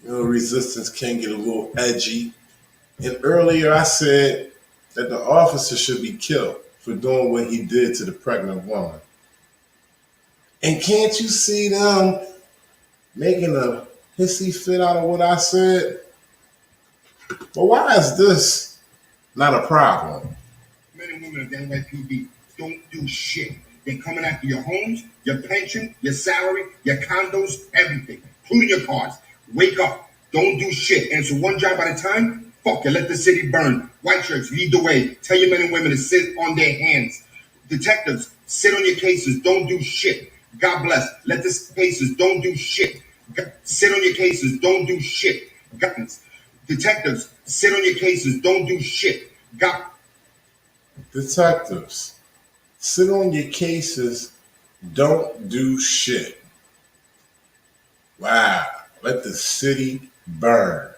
You know, resistance can get a little edgy. And earlier I said that the officer should be killed for doing what he did to the pregnant woman. And can't you see them making a hissy fit out of what I said? But why is this not a problem? Men and women of the NYPD, don't do shit. They're coming after your homes, your pension, your salary, your condos, everything, including your cars. Wake up. Don't do shit. Answer one job at a time. Fuck it. Let the city burn. White shirts, lead the way. Tell your men and women to sit on their hands. Detectives, sit on your cases. Don't do shit. God bless. Let the cases. Don't do shit. Sit on your cases. Don't do shit. Detectives, sit on your cases. Don't do shit. Detectives, sit on your cases. Don't do shit. Wow. Let the city burn.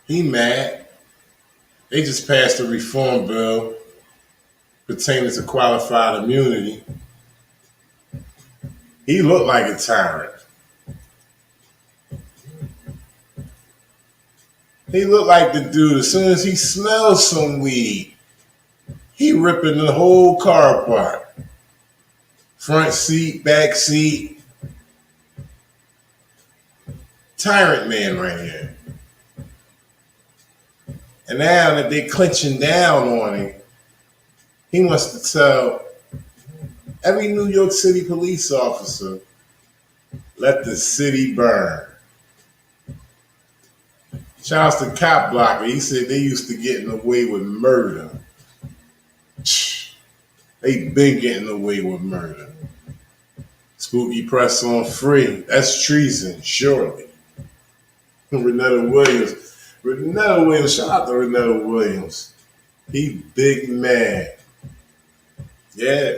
He mad. They just passed a reform bill pertaining to qualified immunity. He looked like a tyrant. He looked like the dude, as soon as he smells some weed, he ripping the whole car apart. Front seat, back seat. Tyrant man right here. And now that they're clinching down on him, he wants to tell every New York City police officer, let the city burn. Shouts to Cop Blocker. He said they used to getting away with murder. They been getting away with murder. Spooky Press on free. That's treason, surely. Renetta Williams. Shout out to Renetta Williams. He big mad. Yeah.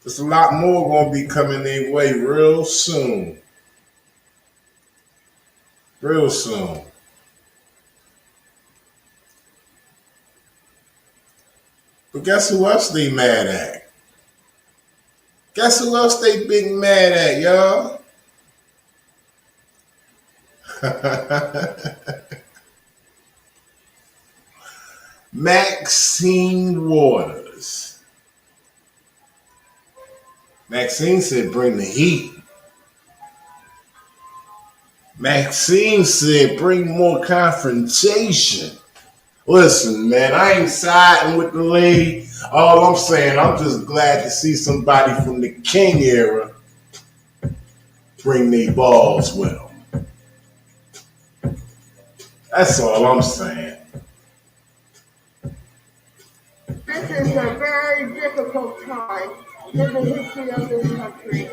There's a lot more gonna be coming their way real soon. Real soon. But guess who else they mad at? Guess who else they big mad at, y'all? Maxine Waters. Maxine said, bring the heat. Maxine said, bring more confrontation. Listen, man, I ain't siding with the lady. All I'm saying, I'm just glad to see somebody from the King era bring their balls with them. That's all I'm saying. This is a very difficult time in the history of this country.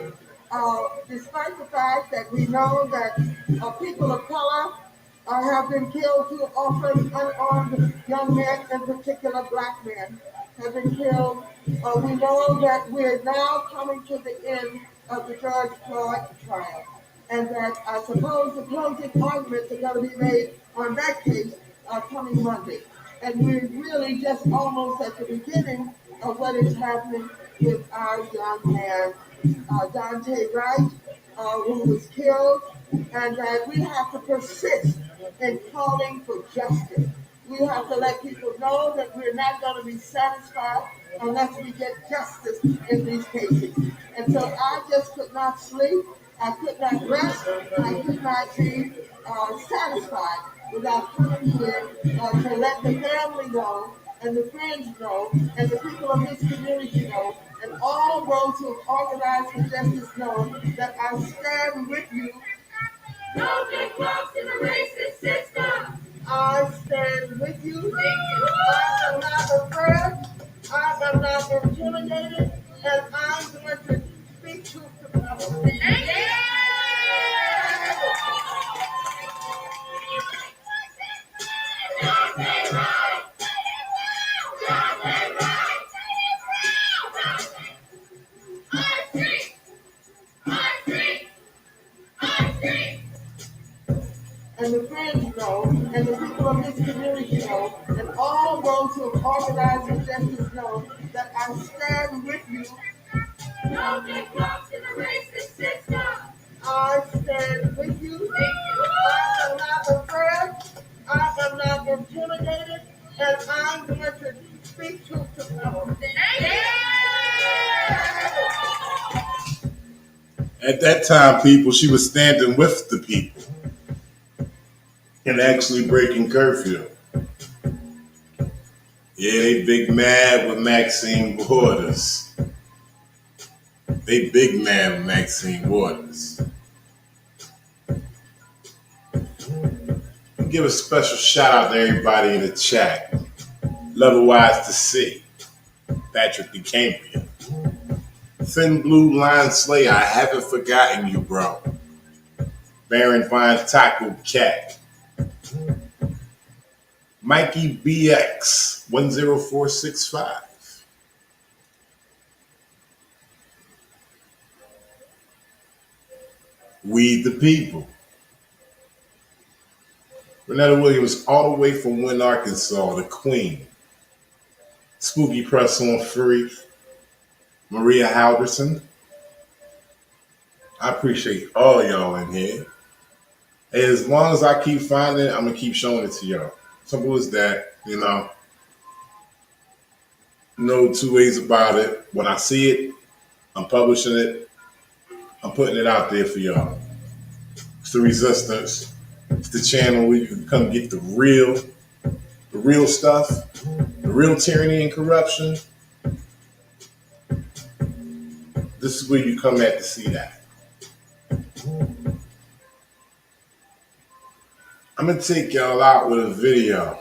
Despite the fact that we know that people of color have been killed too often, unarmed young men, in particular black men, have been killed. We know that we're now coming to the end of the George Floyd trial, and that I suppose the closing arguments are going to be made on that case coming Monday. And we're really just almost at the beginning of what is happening with our young man, Dante Wright, who was killed, and that we have to persist in calling for justice. We have to let people know that we're not going to be satisfied unless we get justice in these cases. And so I just could not sleep. I could not rest. I could not be satisfied without coming here to let the family know and the friends know and the people of this community know and all those who have organized for justice know that I stand with you. No big bucks in the racist system. I stand with you. I am not afraid. I am not intimidated, and I'm going to speak truth to power. And the friends know, and the people of this community know, and all those who have organized for justice know that I stand with you. No big bucks in the racist system. I stand with you. I am not afraid. I am not intimidated, and I'm going to speak truth to power. At that time, people, she was standing with the people and actually breaking curfew. Yeah, they big mad with Maxine Waters. They big mad with Maxine Waters. Give a special shout out to everybody in the chat. Love Wise to see. Patrick DeCambria. Thin Blue Line Slayer, I haven't forgotten you, bro. Baron Vine Taco Cat. Mikey BX 10465. We the people. Renetta Williams, all the way from Wynn, Arkansas, the Queen. Spooky Press on Free. Maria Halverson. I appreciate all y'all in here. As long as I keep finding it, I'm going to keep showing it to y'all. Simple as that, you know. No two ways about it. When I see it, I'm publishing it. I'm putting it out there for y'all. It's the Resistance. It's the channel where you can come get the real stuff, the real tyranny and corruption. This is where you come at to see that. I'm going to take y'all out with a video.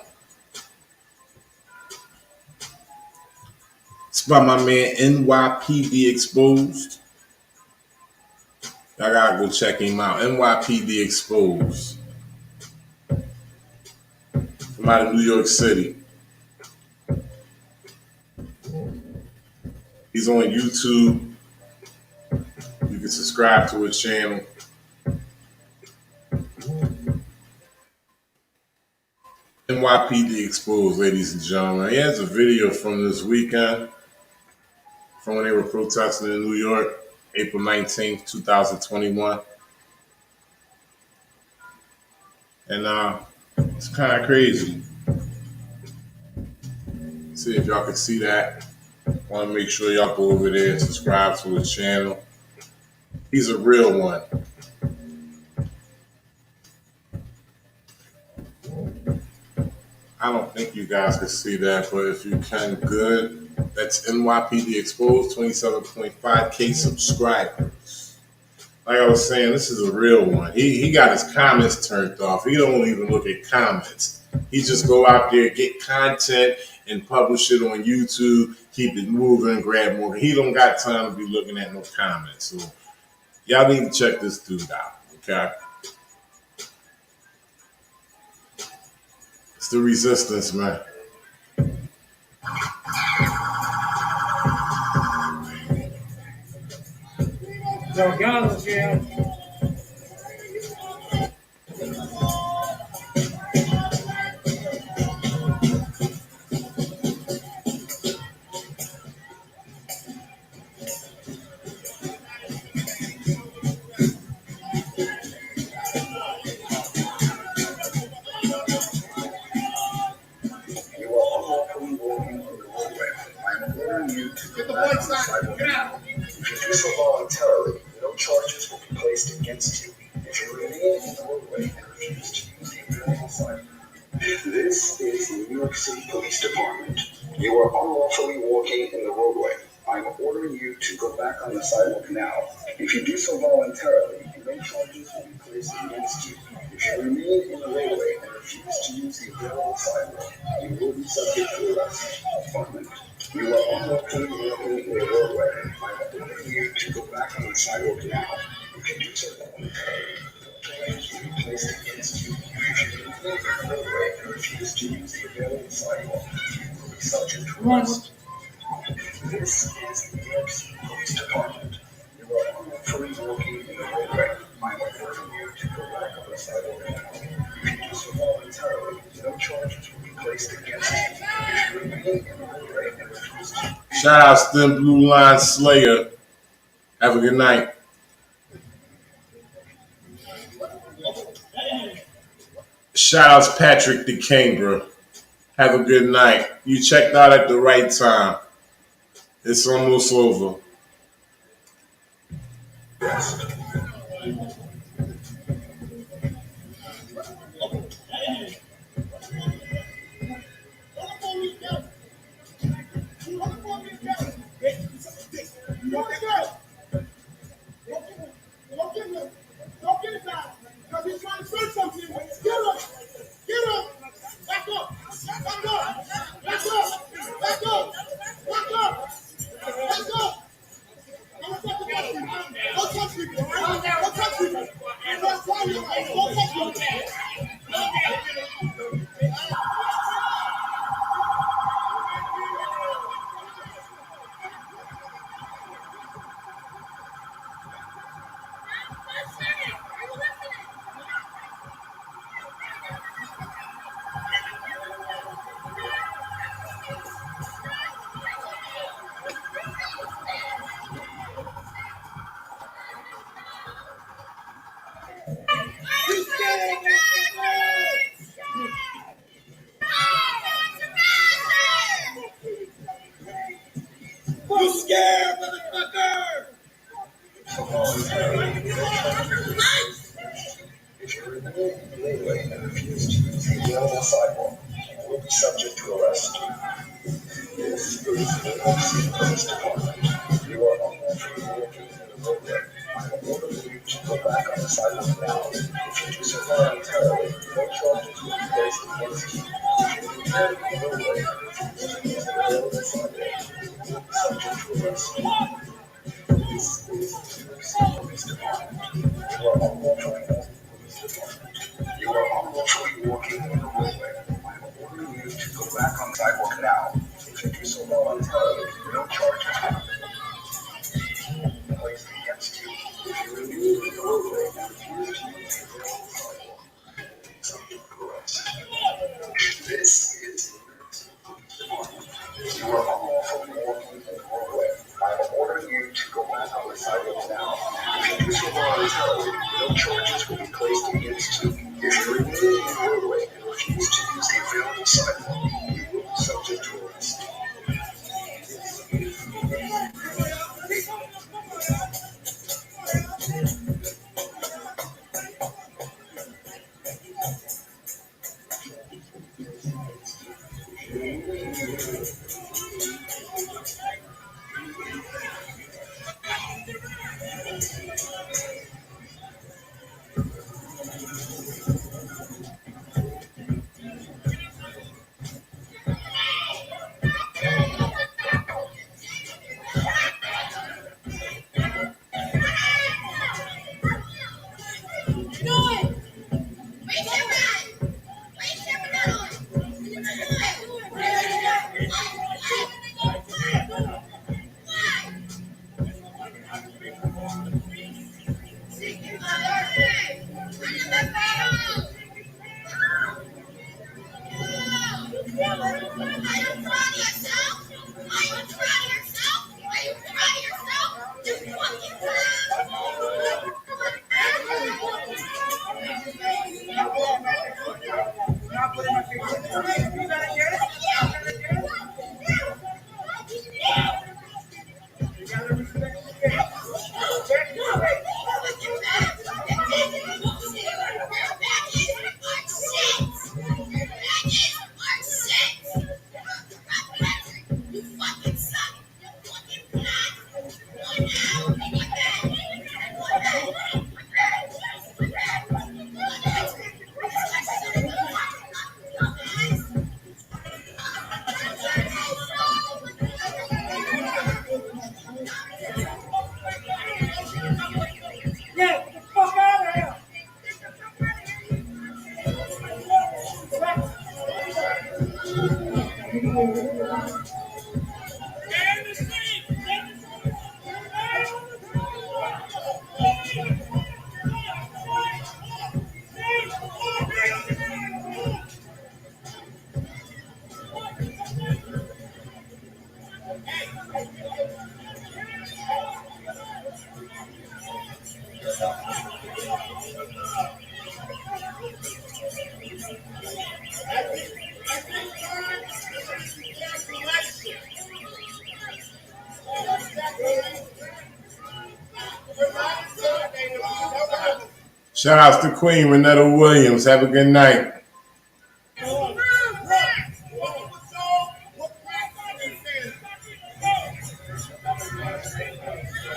It's by my man NYPD Exposed. Y'all gotta go check him out. NYPD Exposed. From out of New York City. He's on YouTube. You can subscribe to his channel. NYPD Exposed, ladies and gentlemen. He has a video from this weekend, from when they were protesting in New York, April 19th, 2021. And it's kind of crazy. See if y'all can see that. Want to make sure y'all go over there and subscribe to his channel. He's a real one. I don't think you guys can see that, but if you can, good. That's NYPD Exposed, 27.5K subscribers. Like I was saying, this is a real one. He got his comments turned off. He don't even look at comments. He just go out there, get content, and publish it on YouTube, keep it moving, grab more. He don't got time to be looking at no comments. So y'all need to check this dude out, okay? It's the Resistance, man. Yo, guns, yeah. Get the white side. Get out. If you do so voluntarily, no charges will be placed This is New York City Police Department. You are unlawfully walking in the roadway. I'm ordering you to go back on the sidewalk now. If you do so voluntarily, no charges will be placed against you. If you remain in the roadway and refuse to use the available sidewalk, you will be subject to arrest. Department. You are unlawfully walking in the roadway. I'm ordering you to go back on the sidewalk now. If you do so voluntarily, charges will be placed against you. If you remain in the roadway and refuse to use the available sidewalk, you will be subject to arrest. This is the New York City Police Department. You are unlawfully walking in the roadway. I'm ordering you to go back on the sidewalk now. If you do so voluntarily, no charges will be placed against you. If you remain in the roadway and refuse to... Shout out to them Blue Line Slayer. Have a good night. Shout out to Patrick the Cambra. Have a good night. You checked out at the right time. It's almost over. Don't get it down. Because he's trying to say something. Get him. Get him. Back up. Back up. Back up. Back up. Back up. Back up. Don't touch me. Don't touch me. Don't touch me. Don't touch me. You scared, motherfucker! If you remain in the roadway and refuse to use the available sidewalk, you will be subject to arrest. This is the New York City Police Department. You are unlawfully walking in the roadway. I'm ordering you to go back on the sidewalk now. If you do so voluntarily, no charges will be placed against you. If you remain in the roadway and refuse to use the available sidewalk, you will be subject to arrest. This is the New York City Police Department. You are unlawfully walking in the roadway. I'm ordering you to go back on the sidewalk now. If you do so voluntarily, no charges will be placed against you. If you remain in the roadway and refuse to use the available sidewalk, subject to arrest. This is the New York City Police Department. You are unlawfully walking in the roadway. I'm ordering you to go back on the sidewalk now. If you do so voluntarily, no charges will be placed against you. If you remain in the roadway and refuse to use the available sidewalk, you will be subject to arrest. Shout outs to Queen Renetta Williams. Have a good night.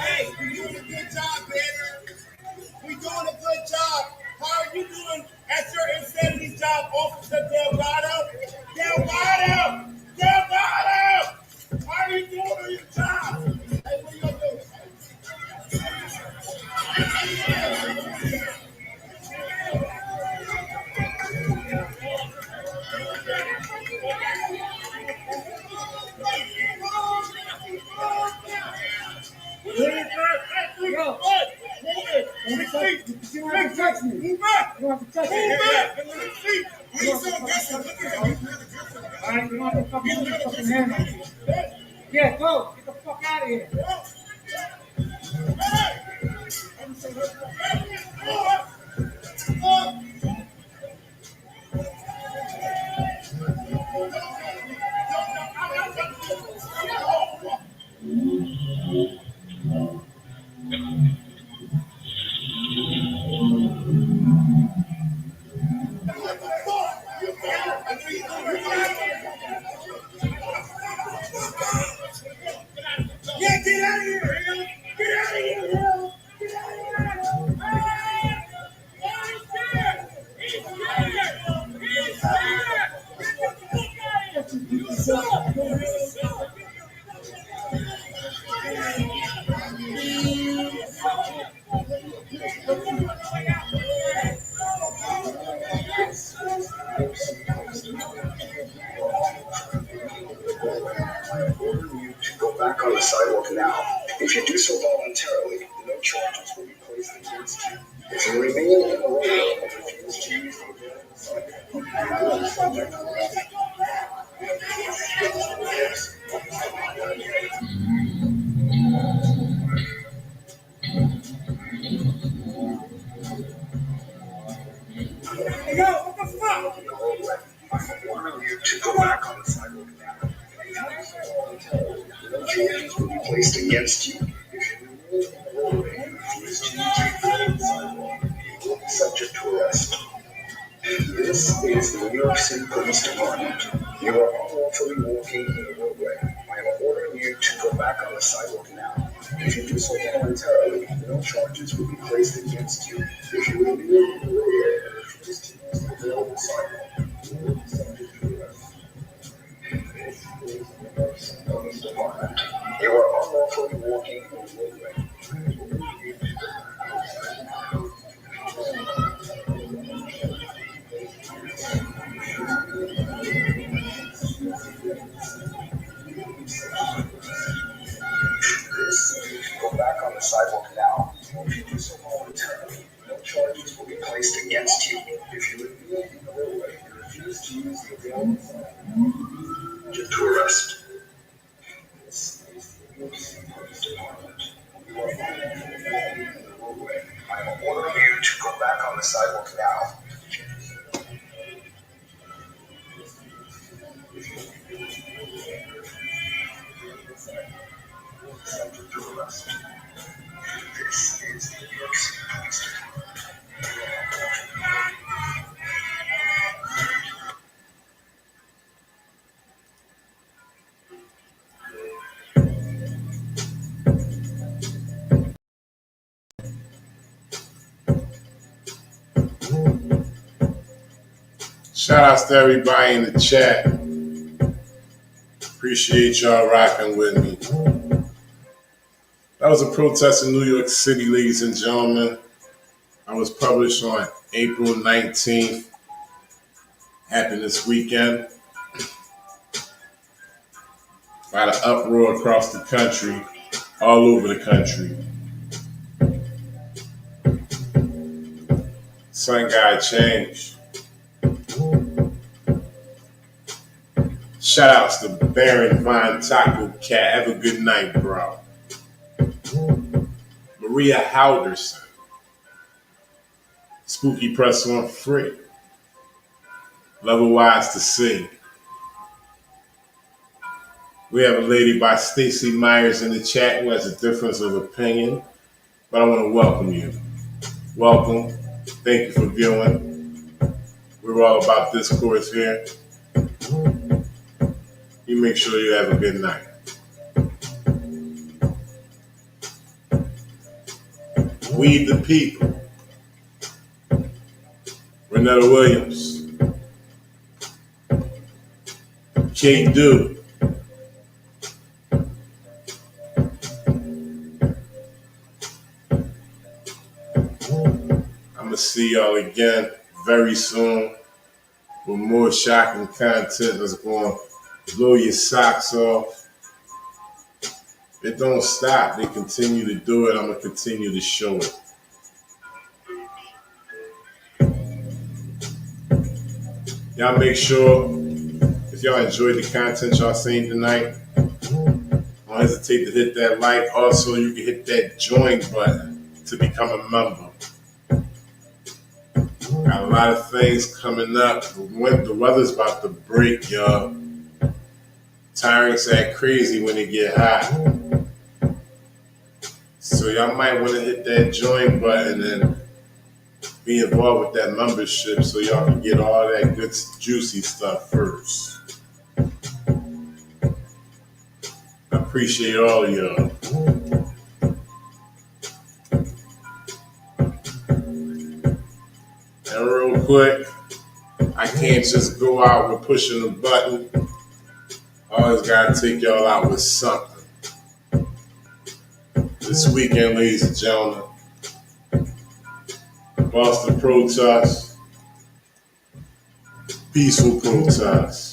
Hey, you're doing a good job, man. We're doing a good job. How are you doing at your insanity job, Officer Delgado? Delgado! Delgado! How are you doing on your job? Hey, what are you doing? Yeah, go. Get the fuck out of here. Yeah, get out of here, Hill. Get out of here, Hill. Get out of here. He's I'm ordering you to go back on the sidewalk now. If you do so voluntarily, no charges will be placed against you. If you remain in the roadway and refuse to use the available sidewalk, you will be subject to arrest. Hey, yo, what the fuck? I'm ordering you to go back on the sidewalk now. No charges will be placed against you. If you remain in the roadway and refuse to use the available sidewalk, you will be subject to arrest. This is the New York City Police Department. You are unlawfully walking in the roadway. I am ordering you to go back on the sidewalk now. If you do so voluntarily, no charges will be placed against you. If you remain in the roadway and refuse to use the available sidewalk, you will be subject to arrest. This is the New York City Police Department. You are unlawfully walking in the roadway. I am ordering you to go back on the sidewalk. Go back on the sidewalk now. If you do so voluntarily, no charges will be placed against you. If you remain in the roadway and refuse to use the available sidewalk, subject to arrest. This is the New York City Police Department. You are unlawfully in the roadway. I am ordering you to go back on the sidewalk now. Subject to arrest. This is the New York City Police Department. Shout outs to everybody in the chat. Appreciate y'all rocking with me. That was a protest in New York City, ladies and gentlemen. I was published on April 19th. Happened this weekend. by the uproar across the country, all over the country. Son gotta change. Shout outs to Baron Vine Taco Cat. Have a good night, bro. Maria Halderson. Spooky Press on Free. Level Wise to See. We have a lady by Stacy Myers in the chat who has a difference of opinion, but I want to welcome you. Welcome. Thank you for viewing. We're all about discourse here. You make sure you have a good night. We the people. Renetta Williams. K. Do. I'm going to see y'all again very soon with more shocking content that's going to blow your socks off. It don't stop. They continue to do it. I'm going to continue to show it. Y'all make sure, if y'all enjoyed the content y'all seen tonight, don't hesitate to hit that like. Also, you can hit that join button to become a member. Got a lot of things coming up. The weather's about to break, y'all. Tyrants act crazy when it get hot. So y'all might want to hit that join button and be involved with that membership so y'all can get all that good juicy stuff first. I appreciate all of y'all. And real quick, I can't just go out with pushing a button. I always gotta take y'all out with something. This weekend, ladies and gentlemen, Boston protests, peaceful protests.